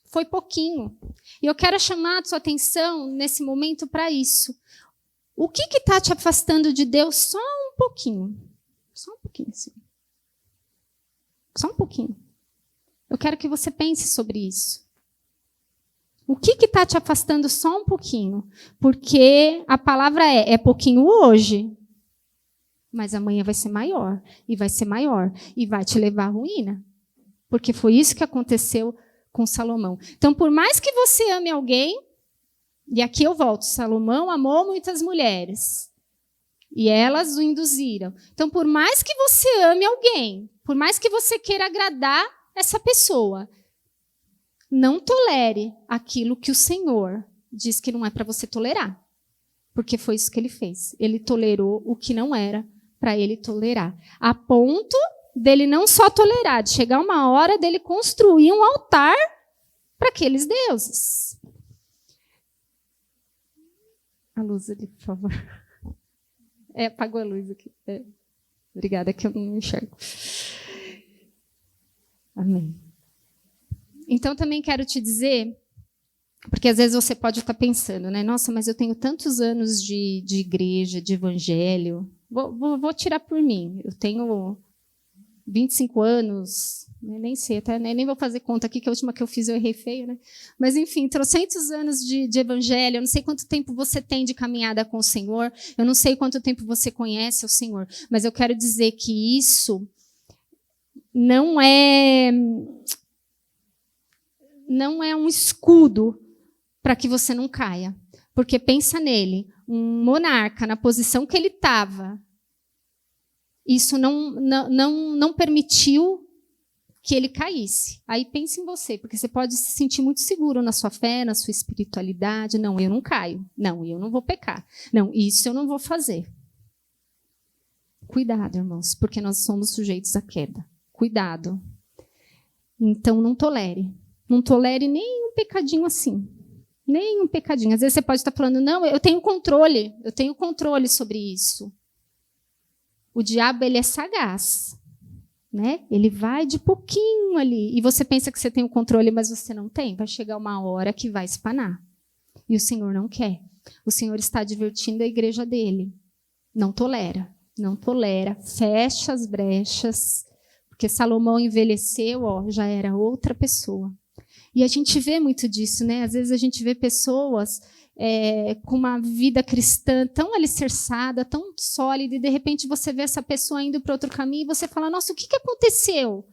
Foi pouquinho. E eu quero chamar a sua atenção nesse momento para isso. O que está te afastando de Deus só um pouquinho? Só um pouquinho, sim. Só um pouquinho. Eu quero que você pense sobre isso. O que está te afastando só um pouquinho? Porque a palavra é pouquinho hoje, mas amanhã vai ser maior, e vai ser maior, e vai te levar à ruína. Porque foi isso que aconteceu com Salomão. Então, por mais que você ame alguém, e aqui eu volto, Salomão amou muitas mulheres, e elas o induziram. Então, por mais que você ame alguém, por mais que você queira agradar essa pessoa, não tolere aquilo que o Senhor diz que não é para você tolerar. Porque foi isso que ele fez. Ele tolerou o que não era para ele tolerar. A ponto dele não só tolerar, de chegar uma hora dele construir um altar para aqueles deuses. A luz ali, por favor. Apagou a luz aqui. Obrigada, que eu não enxergo. Amém. Então, também quero te dizer, porque às vezes você pode estar pensando, né? Nossa, mas eu tenho tantos anos de igreja, de evangelho. Vou tirar por mim. Eu tenho 25 anos, nem sei, até nem vou fazer conta aqui, que a última que eu fiz eu errei feio, né? Mas, enfim, trocentos anos de evangelho. Eu não sei quanto tempo você tem de caminhada com o Senhor. Eu não sei quanto tempo você conhece o Senhor. Mas eu quero dizer que isso não é um escudo para que você não caia. Porque pensa nele, um monarca, na posição que ele estava, isso não permitiu que ele caísse. Aí pense em você, porque você pode se sentir muito seguro na sua fé, na sua espiritualidade. Não, eu não caio. Não, eu não vou pecar. Não, isso eu não vou fazer. Cuidado, irmãos, porque nós somos sujeitos à queda. Cuidado. Então, não tolere. Não tolere nem um pecadinho assim. Nem um pecadinho. Às vezes você pode estar falando, não, eu tenho controle sobre isso. O diabo, ele é sagaz. Né? Ele vai de pouquinho ali. E você pensa que você tem o controle, mas você não tem. Vai chegar uma hora que vai espanar. E o Senhor não quer. O Senhor está advertindo a igreja dele. Não tolera. Não tolera. Fecha as brechas. Porque Salomão envelheceu, já era outra pessoa. E a gente vê muito disso, né? Às vezes a gente vê pessoas com uma vida cristã tão alicerçada, tão sólida, e de repente você vê essa pessoa indo para outro caminho e você fala, nossa, o que aconteceu?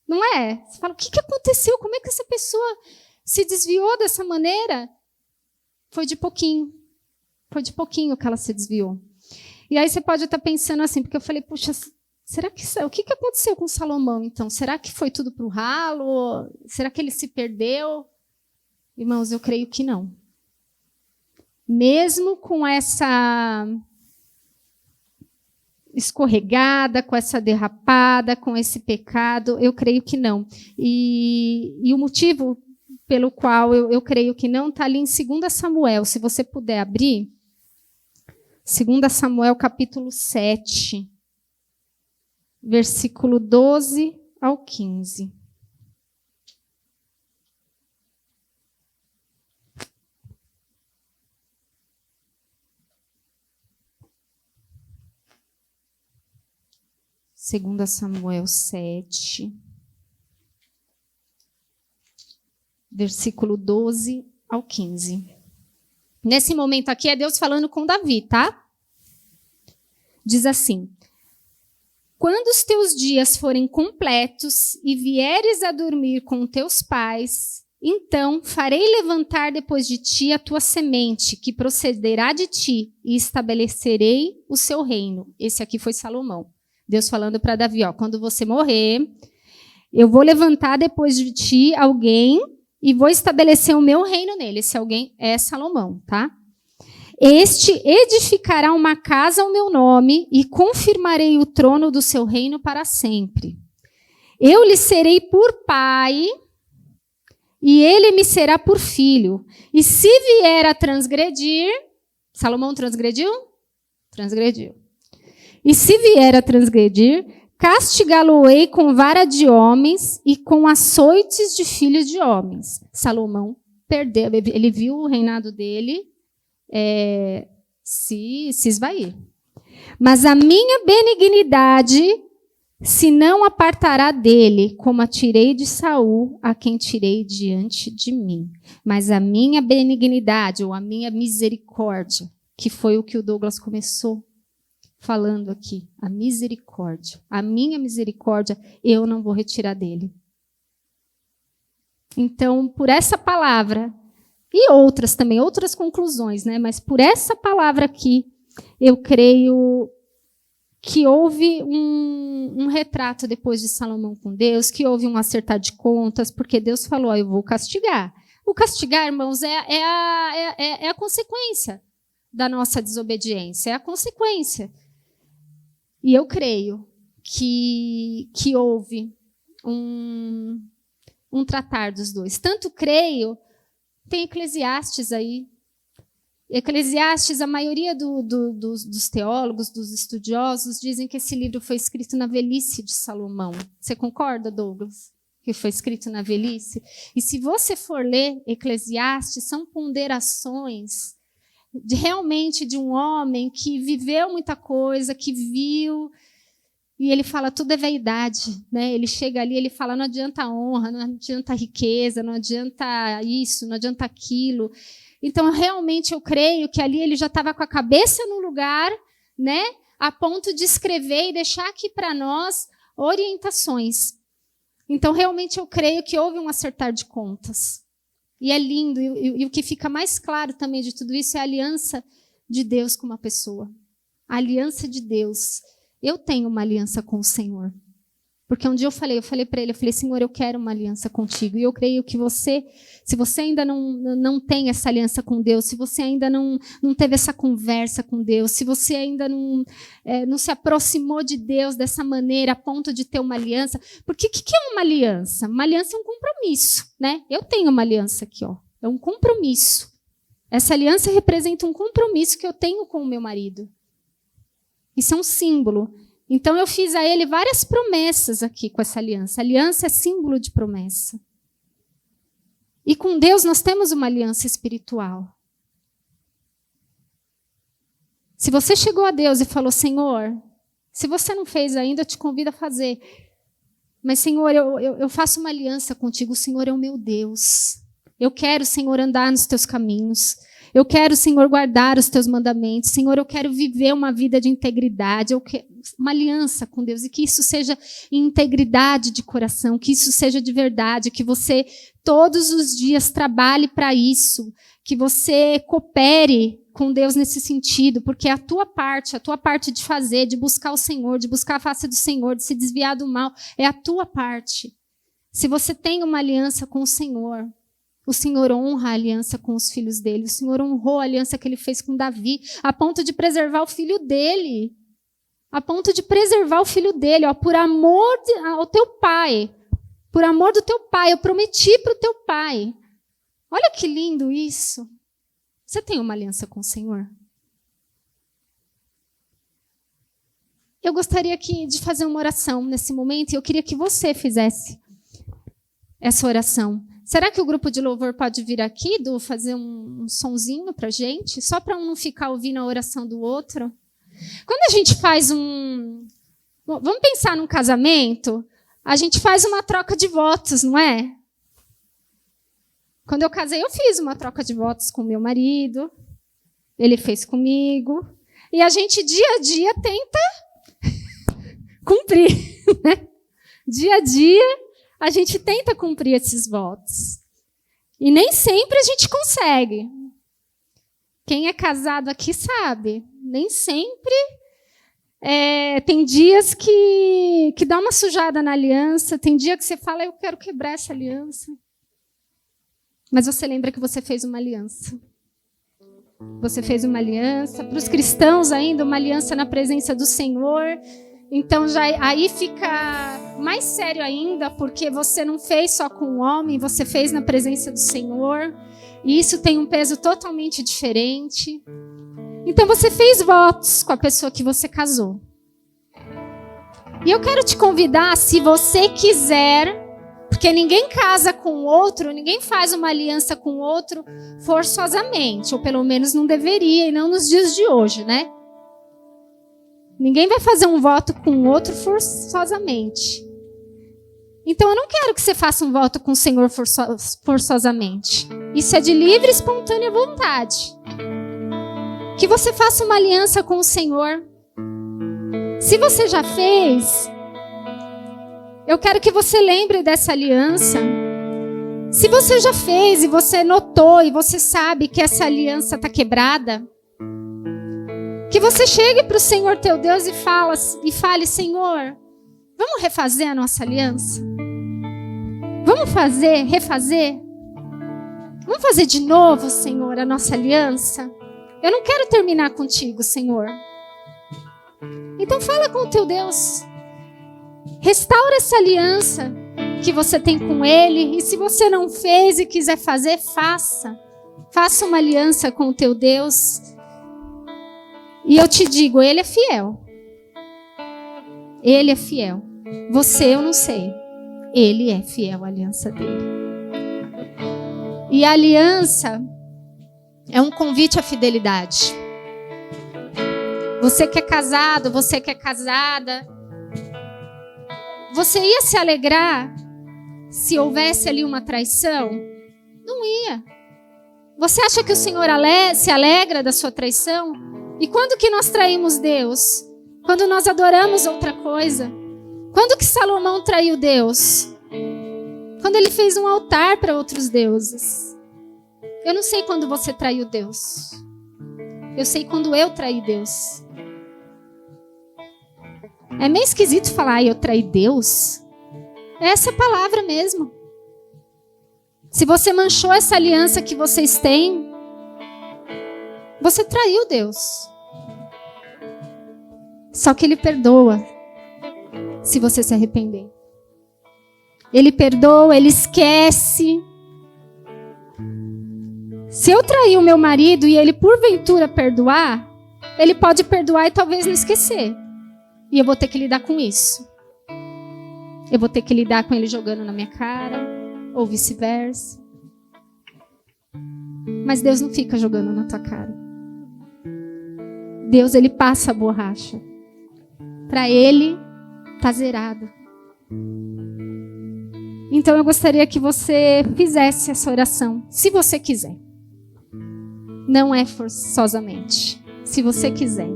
Não é? Você fala, o que aconteceu? Como é que essa pessoa se desviou dessa maneira? Foi de pouquinho. Foi de pouquinho que ela se desviou. E aí você pode estar pensando assim, porque eu falei, puxa, o que aconteceu com Salomão, então? Será que foi tudo para o ralo? Será que ele se perdeu? Irmãos, eu creio que não. Mesmo com essa escorregada, com essa derrapada, com esse pecado, eu creio que não. E o motivo pelo qual eu creio que não está ali em 2 Samuel. Se você puder abrir, 2 Samuel capítulo 7, versículo 12 ao 15. Segunda Samuel 7, versículo 12 ao 15. Nesse momento aqui é Deus falando com Davi, tá? Diz assim: quando os teus dias forem completos e vieres a dormir com teus pais, então farei levantar depois de ti a tua semente, que procederá de ti, e estabelecerei o seu reino. Esse aqui foi Salomão. Deus falando para Davi, ó, quando você morrer, eu vou levantar depois de ti alguém e vou estabelecer o meu reino nele. Esse alguém é Salomão, tá? Este edificará uma casa ao meu nome e confirmarei o trono do seu reino para sempre. Eu lhe serei por pai e ele me será por filho. E se vier a transgredir, Salomão transgrediu? Transgrediu. E se vier a transgredir, castigá-lo-ei com vara de homens e com açoites de filhos de homens. Salomão perdeu, ele viu o reinado dele se esvair. Mas a minha benignidade se não apartará dele, como a tirei de Saul, a quem tirei diante de mim. Mas a minha benignidade, ou a minha misericórdia, que foi o que o Douglas começou falando aqui, a misericórdia, a minha misericórdia, eu não vou retirar dele. Então, por essa palavra, e outras também, outras conclusões, né? Mas por essa palavra aqui, eu creio que houve um retrato depois de Salomão com Deus, que houve um acertar de contas, porque Deus falou, eu vou castigar. O castigar, irmãos, é a consequência da nossa desobediência, é a consequência. E eu creio que houve um tratar dos dois. Tanto creio, tem Eclesiastes aí. Eclesiastes, a maioria dos teólogos, dos estudiosos, dizem que esse livro foi escrito na velhice de Salomão. Você concorda, Douglas? Que foi escrito na velhice? E se você for ler Eclesiastes, são ponderações realmente de um homem que viveu muita coisa, que viu, e ele fala, tudo é vaidade, né? Ele chega ali, ele fala, não adianta honra, não adianta riqueza, não adianta isso, não adianta aquilo. Então, realmente, eu creio que ali ele já estava com a cabeça no lugar, né? A ponto de escrever e deixar aqui para nós orientações. Então, realmente, eu creio que houve um acertar de contas. E é lindo, e o que fica mais claro também de tudo isso é a aliança de Deus com uma pessoa. A aliança de Deus. Eu tenho uma aliança com o Senhor. Porque um dia eu falei para ele, Senhor, eu quero uma aliança contigo. E eu creio que você, se você ainda não tem essa aliança com Deus, se você ainda não teve essa conversa com Deus, se você ainda não se aproximou de Deus dessa maneira, a ponto de ter uma aliança. Porque o que é uma aliança? Uma aliança é um compromisso, né? Eu tenho uma aliança aqui, ó. É um compromisso. Essa aliança representa um compromisso que eu tenho com o meu marido. Isso é um símbolo. Então, eu fiz a ele várias promessas aqui com essa aliança. A aliança é símbolo de promessa. E com Deus nós temos uma aliança espiritual. Se você chegou a Deus e falou, Senhor, se você não fez ainda, eu te convido a fazer. Mas, Senhor, eu faço uma aliança contigo. O Senhor é o meu Deus. Eu quero, Senhor, andar nos teus caminhos. Eu quero, Senhor, guardar os teus mandamentos. Senhor, eu quero viver uma vida de integridade. Eu quero uma aliança com Deus. E que isso seja em integridade de coração. Que isso seja de verdade. Que você todos os dias trabalhe para isso, que você coopere com Deus nesse sentido, porque é a tua parte de fazer, de buscar o Senhor, de buscar a face do Senhor, de se desviar do mal, é a tua parte. Se você tem uma aliança com o Senhor honra a aliança com os filhos dele, o Senhor honrou a aliança que ele fez com Davi, a ponto de preservar o filho dele, ó, por amor ao teu pai, por amor do teu pai, eu prometi para o teu pai. Olha que lindo isso. Você tem uma aliança com o Senhor? Eu gostaria de fazer uma oração nesse momento e eu queria que você fizesse essa oração. Será que o grupo de louvor pode vir aqui, Du, fazer um sonzinho para a gente? Só para um não ficar ouvindo a oração do outro? Quando a gente faz vamos pensar num casamento, a gente faz uma troca de votos, não é? Quando eu casei, eu fiz uma troca de votos com meu marido, ele fez comigo, e a gente dia a dia tenta cumprir, né? Dia a dia a gente tenta cumprir esses votos. E nem sempre a gente consegue. Quem é casado aqui sabe, nem sempre. Tem dias que dá uma sujada na aliança, tem dia que você fala, eu quero quebrar essa aliança. Mas você lembra que você fez uma aliança. Você fez uma aliança, para os cristãos ainda, uma aliança na presença do Senhor. Então aí fica mais sério ainda, porque você não fez só com o homem, você fez na presença do Senhor. E isso tem um peso totalmente diferente. Então você fez votos com a pessoa que você casou. E eu quero te convidar, se você quiser, porque ninguém casa com o outro, ninguém faz uma aliança com o outro forçosamente, ou pelo menos não deveria, e não nos dias de hoje, né? Ninguém vai fazer um voto com o outro forçosamente. Então eu não quero que você faça um voto com o Senhor forçosamente. Isso é de livre e espontânea vontade. Que você faça uma aliança com o Senhor. Se você já fez, eu quero que você lembre dessa aliança. Se você já fez e você notou e você sabe que essa aliança está quebrada, que você chegue para o Senhor teu Deus e fale, Senhor, vamos refazer a nossa aliança? Vamos refazer? Vamos fazer de novo, Senhor, a nossa aliança? Eu não quero terminar contigo, Senhor. Então fala com o teu Deus. Restaura essa aliança que você tem com Ele. E se você não fez e quiser fazer, faça. Faça uma aliança com o teu Deus. E eu te digo, Ele é fiel. Ele é fiel. Você, eu não sei. Ele é fiel à aliança dele. E a aliança é um convite à fidelidade. Você que é casado, você que é casada, você ia se alegrar se houvesse ali uma traição? Não ia. Você acha que o Senhor se alegra da sua traição? E quando que nós traímos Deus? Quando nós adoramos outra coisa. Quando que Salomão traiu Deus? Quando ele fez um altar para outros deuses. Eu não sei quando você traiu Deus. Eu sei quando eu traí Deus. É meio esquisito falar, eu traí Deus. É essa palavra mesmo. Se você manchou essa aliança que vocês têm, você traiu Deus. Só que Ele perdoa se você se arrepender. Ele perdoa, Ele esquece. Se eu trair o meu marido e ele porventura perdoar, ele pode perdoar e talvez não esquecer. E eu vou ter que lidar com isso. Eu vou ter que lidar com ele jogando na minha cara, ou vice-versa. Mas Deus não fica jogando na tua cara. Deus, Ele passa a borracha. Para Ele, tá zerado. Então eu gostaria que você fizesse essa oração, se você quiser. Não é forçosamente. Se você quiser.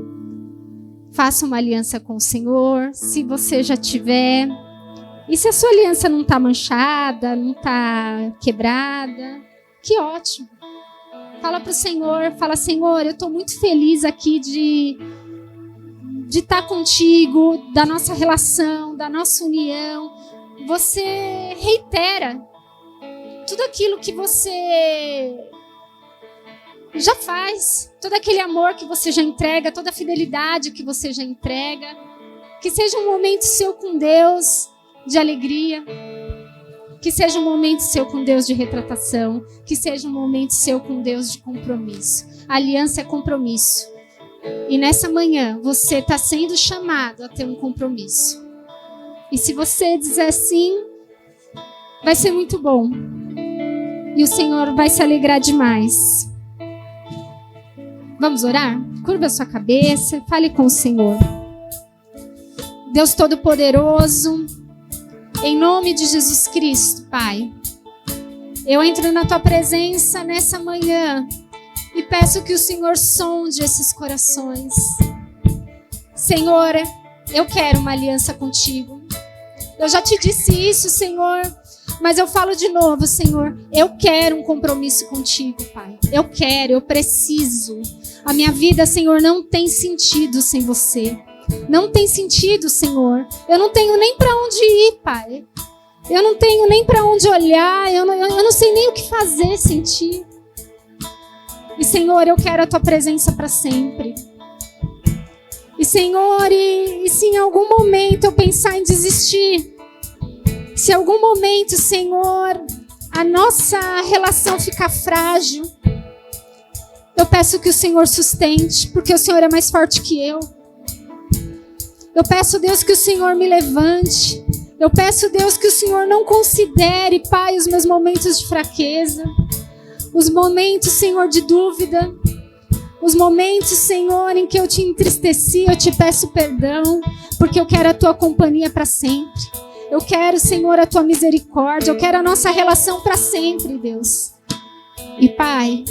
Faça uma aliança com o Senhor. Se você já tiver, E se a sua aliança não está manchada, não está quebrada, que ótimo. Fala para o Senhor, fala: Senhor, eu estou muito feliz aqui de estar contigo, da nossa relação, da nossa união. Você reitera tudo aquilo que você já faz, todo aquele amor que você já entrega, toda a fidelidade que você já entrega. Que seja um momento seu com Deus de alegria, que seja um momento seu com Deus de retratação, que seja um momento seu com Deus de compromisso. A aliança é compromisso. E nessa manhã você está sendo chamado a ter um compromisso. E se você dizer sim, vai ser muito bom. E o Senhor vai se alegrar demais. Vamos orar? Curva a sua cabeça, fale com o Senhor. Deus Todo-Poderoso, em nome de Jesus Cristo, Pai, eu entro na Tua presença nessa manhã e peço que o Senhor sonde esses corações. Senhor, eu quero uma aliança contigo. Eu já te disse isso, Senhor, mas eu falo de novo, Senhor. Eu quero um compromisso contigo, Pai. Eu quero, eu preciso. A minha vida, Senhor, não tem sentido sem você. Não tem sentido, Senhor. Eu não tenho nem para onde ir, Pai. Eu não tenho nem para onde olhar. Eu não sei nem o que fazer sem Ti. E, Senhor, eu quero a Tua presença para sempre. E, Senhor, e se em algum momento eu pensar em desistir, se em algum momento, Senhor, a nossa relação ficar frágil, eu peço que o Senhor sustente, porque o Senhor é mais forte que eu. Eu peço, Deus, que o Senhor me levante. Eu peço, Deus, que o Senhor não considere, Pai, os meus momentos de fraqueza, os momentos, Senhor, de dúvida, os momentos, Senhor, em que eu te entristeci. Eu te peço perdão, porque eu quero a Tua companhia para sempre. Eu quero, Senhor, a Tua misericórdia. Eu quero a nossa relação para sempre, Deus. E, Pai,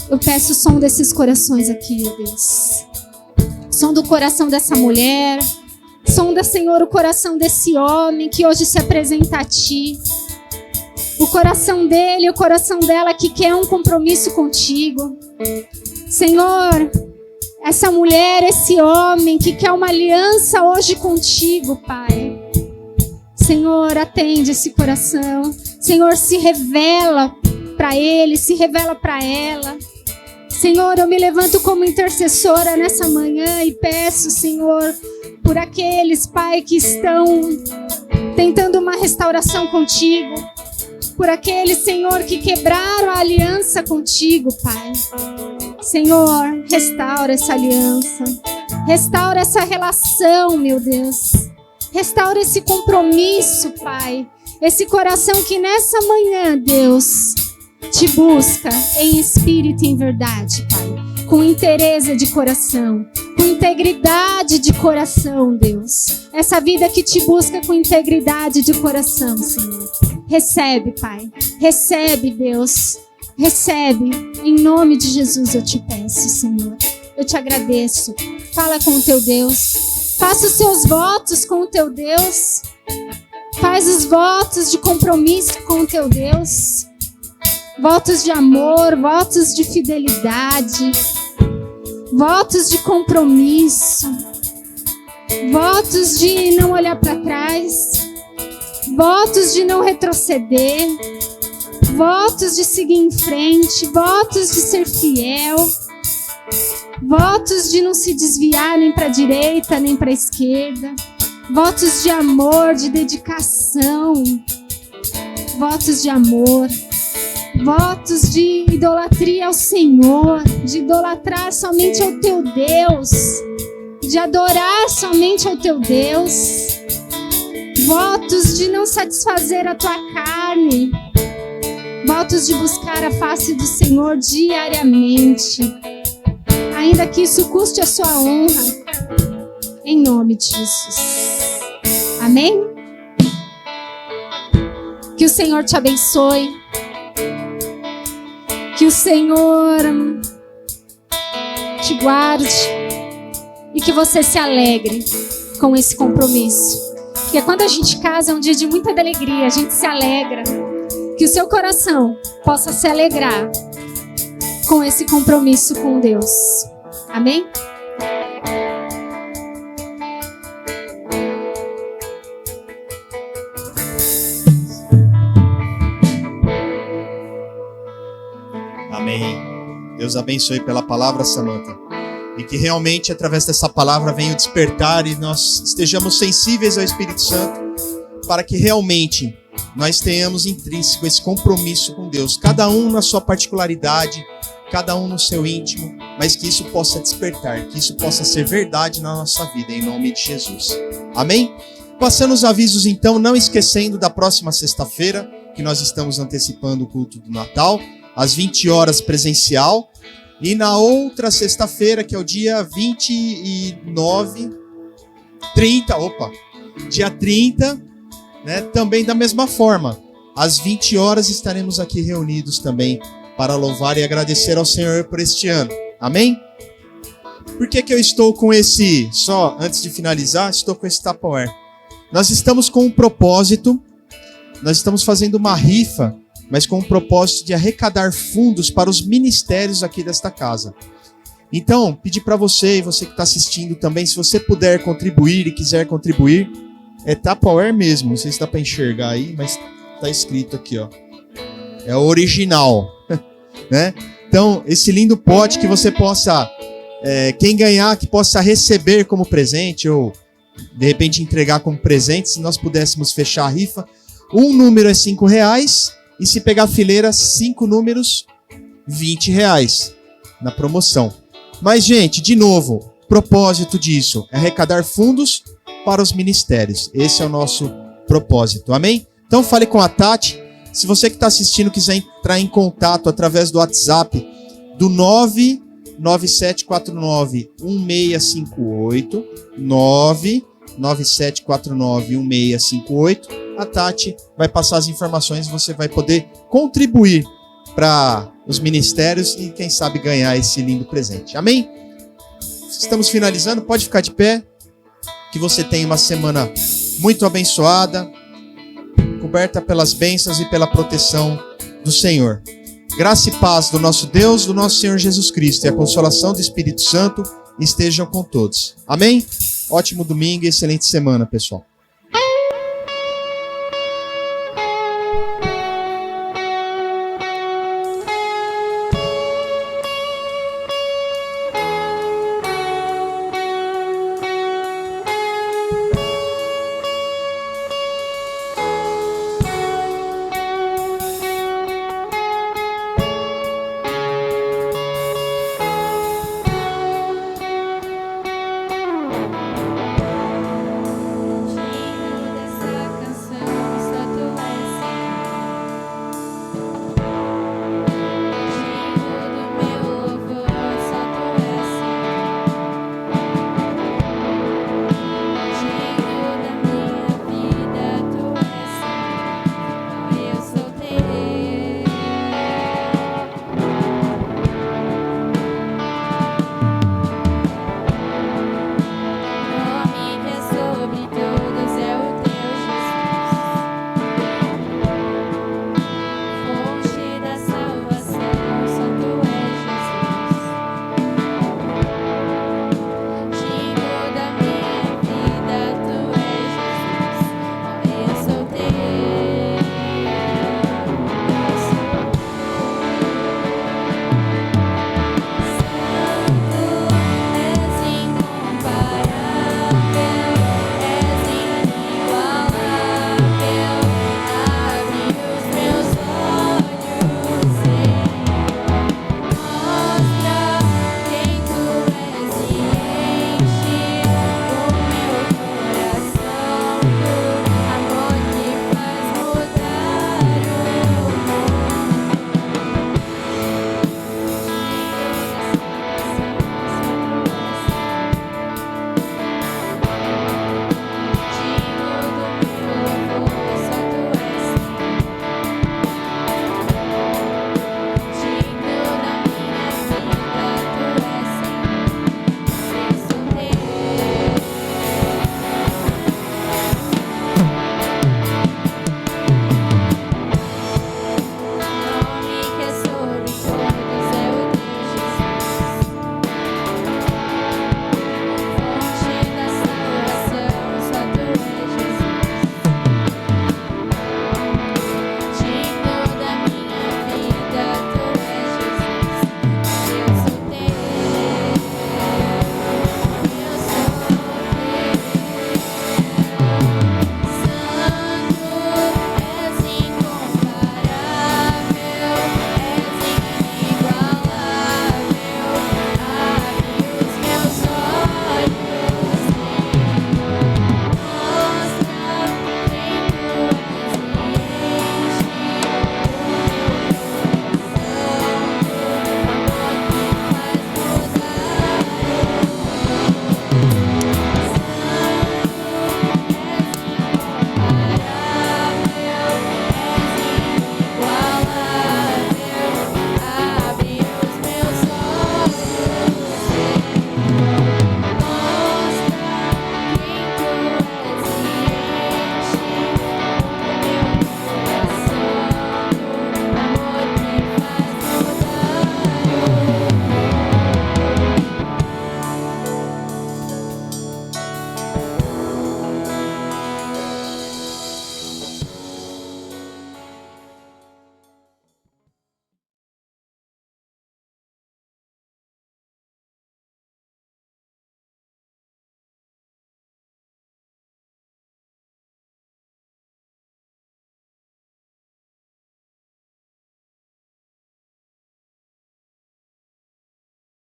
eu peço o som desses corações aqui, ó Deus. Som do coração dessa mulher. Sonda, Senhor, o coração desse homem que hoje se apresenta a Ti. O coração dele, o coração dela que quer um compromisso contigo. Senhor, essa mulher, esse homem que quer uma aliança hoje contigo, Pai. Senhor, atende esse coração. Senhor, se revela para ele, se revela para ela. Senhor, eu me levanto como intercessora nessa manhã e peço, Senhor, por aqueles, Pai, que estão tentando uma restauração contigo. Por aqueles, Senhor, que quebraram a aliança contigo, Pai. Senhor, restaura essa aliança. Restaura essa relação, meu Deus. Restaura esse compromisso, Pai. Esse coração que nessa manhã, Deus, te busca em espírito e em verdade, Pai. Com inteireza de coração, com integridade de coração, Deus. Essa vida que te busca com integridade de coração, Senhor. Recebe, Pai. Recebe, Deus. Recebe. Em nome de Jesus eu te peço, Senhor. Eu te agradeço. Fala com o teu Deus. Faça os seus votos com o teu Deus. Faz os votos de compromisso com o teu Deus. Votos de amor, votos de fidelidade, votos de compromisso, votos de não olhar para trás, votos de não retroceder, votos de seguir em frente, votos de ser fiel, votos de não se desviar nem para a direita nem para a esquerda, votos de amor, de dedicação, votos de amor. Votos de idolatria ao Senhor, de idolatrar somente ao teu Deus, de adorar somente ao teu Deus. Votos de não satisfazer a tua carne. Votos de buscar a face do Senhor diariamente, ainda que isso custe a sua honra, em nome de Jesus. Amém? Que o Senhor te abençoe. Que o Senhor te guarde e que você se alegre com esse compromisso. Porque quando a gente casa é um dia de muita alegria, a gente se alegra. Que o seu coração possa se alegrar com esse compromisso com Deus. Amém? Amém. Deus abençoe pela palavra, Samantha. E que realmente, através dessa palavra, venha o despertar e nós estejamos sensíveis ao Espírito Santo para que realmente nós tenhamos intrínseco esse compromisso com Deus. Cada um na sua particularidade, cada um no seu íntimo, mas que isso possa despertar, que isso possa ser verdade na nossa vida, em nome de Jesus. Amém? Passando os avisos, então, não esquecendo da próxima sexta-feira, que nós estamos antecipando o culto do Natal, às 20 horas presencial, e na outra sexta-feira, que é o dia 30, né, também da mesma forma, às 20 horas estaremos aqui reunidos também para louvar e agradecer ao Senhor por este ano. Amém? Por que eu estou com esse, só antes de finalizar, estou com esse Tupperware? Nós estamos com um propósito, nós estamos fazendo uma rifa, mas com o propósito de arrecadar fundos para os ministérios aqui desta casa. Então, pedir para você e você que está assistindo também, se você puder contribuir e quiser contribuir, é Tupperware mesmo, não sei se dá para enxergar aí, mas está escrito aqui, ó. É o original, né? Então, esse lindo pote que você possa, quem ganhar, que possa receber como presente ou de repente entregar como presente, se nós pudéssemos fechar a rifa. Um número é R$5, e se pegar a fileira, 5 números, R$20 na promoção. Mas, gente, de novo, o propósito disso é arrecadar fundos para os ministérios. Esse é o nosso propósito, amém? Então fale com a Tati. Se você que está assistindo quiser entrar em contato através do WhatsApp do 997491658, 997491658, a Tati vai passar as informações e você vai poder contribuir para os ministérios e, quem sabe, ganhar esse lindo presente. Amém? Estamos finalizando, pode ficar de pé. Que você tenha uma semana muito abençoada, coberta pelas bênçãos e pela proteção do Senhor. Graça e paz do nosso Deus, do nosso Senhor Jesus Cristo e a consolação do Espírito Santo estejam com todos. Amém? Ótimo domingo e excelente semana, pessoal.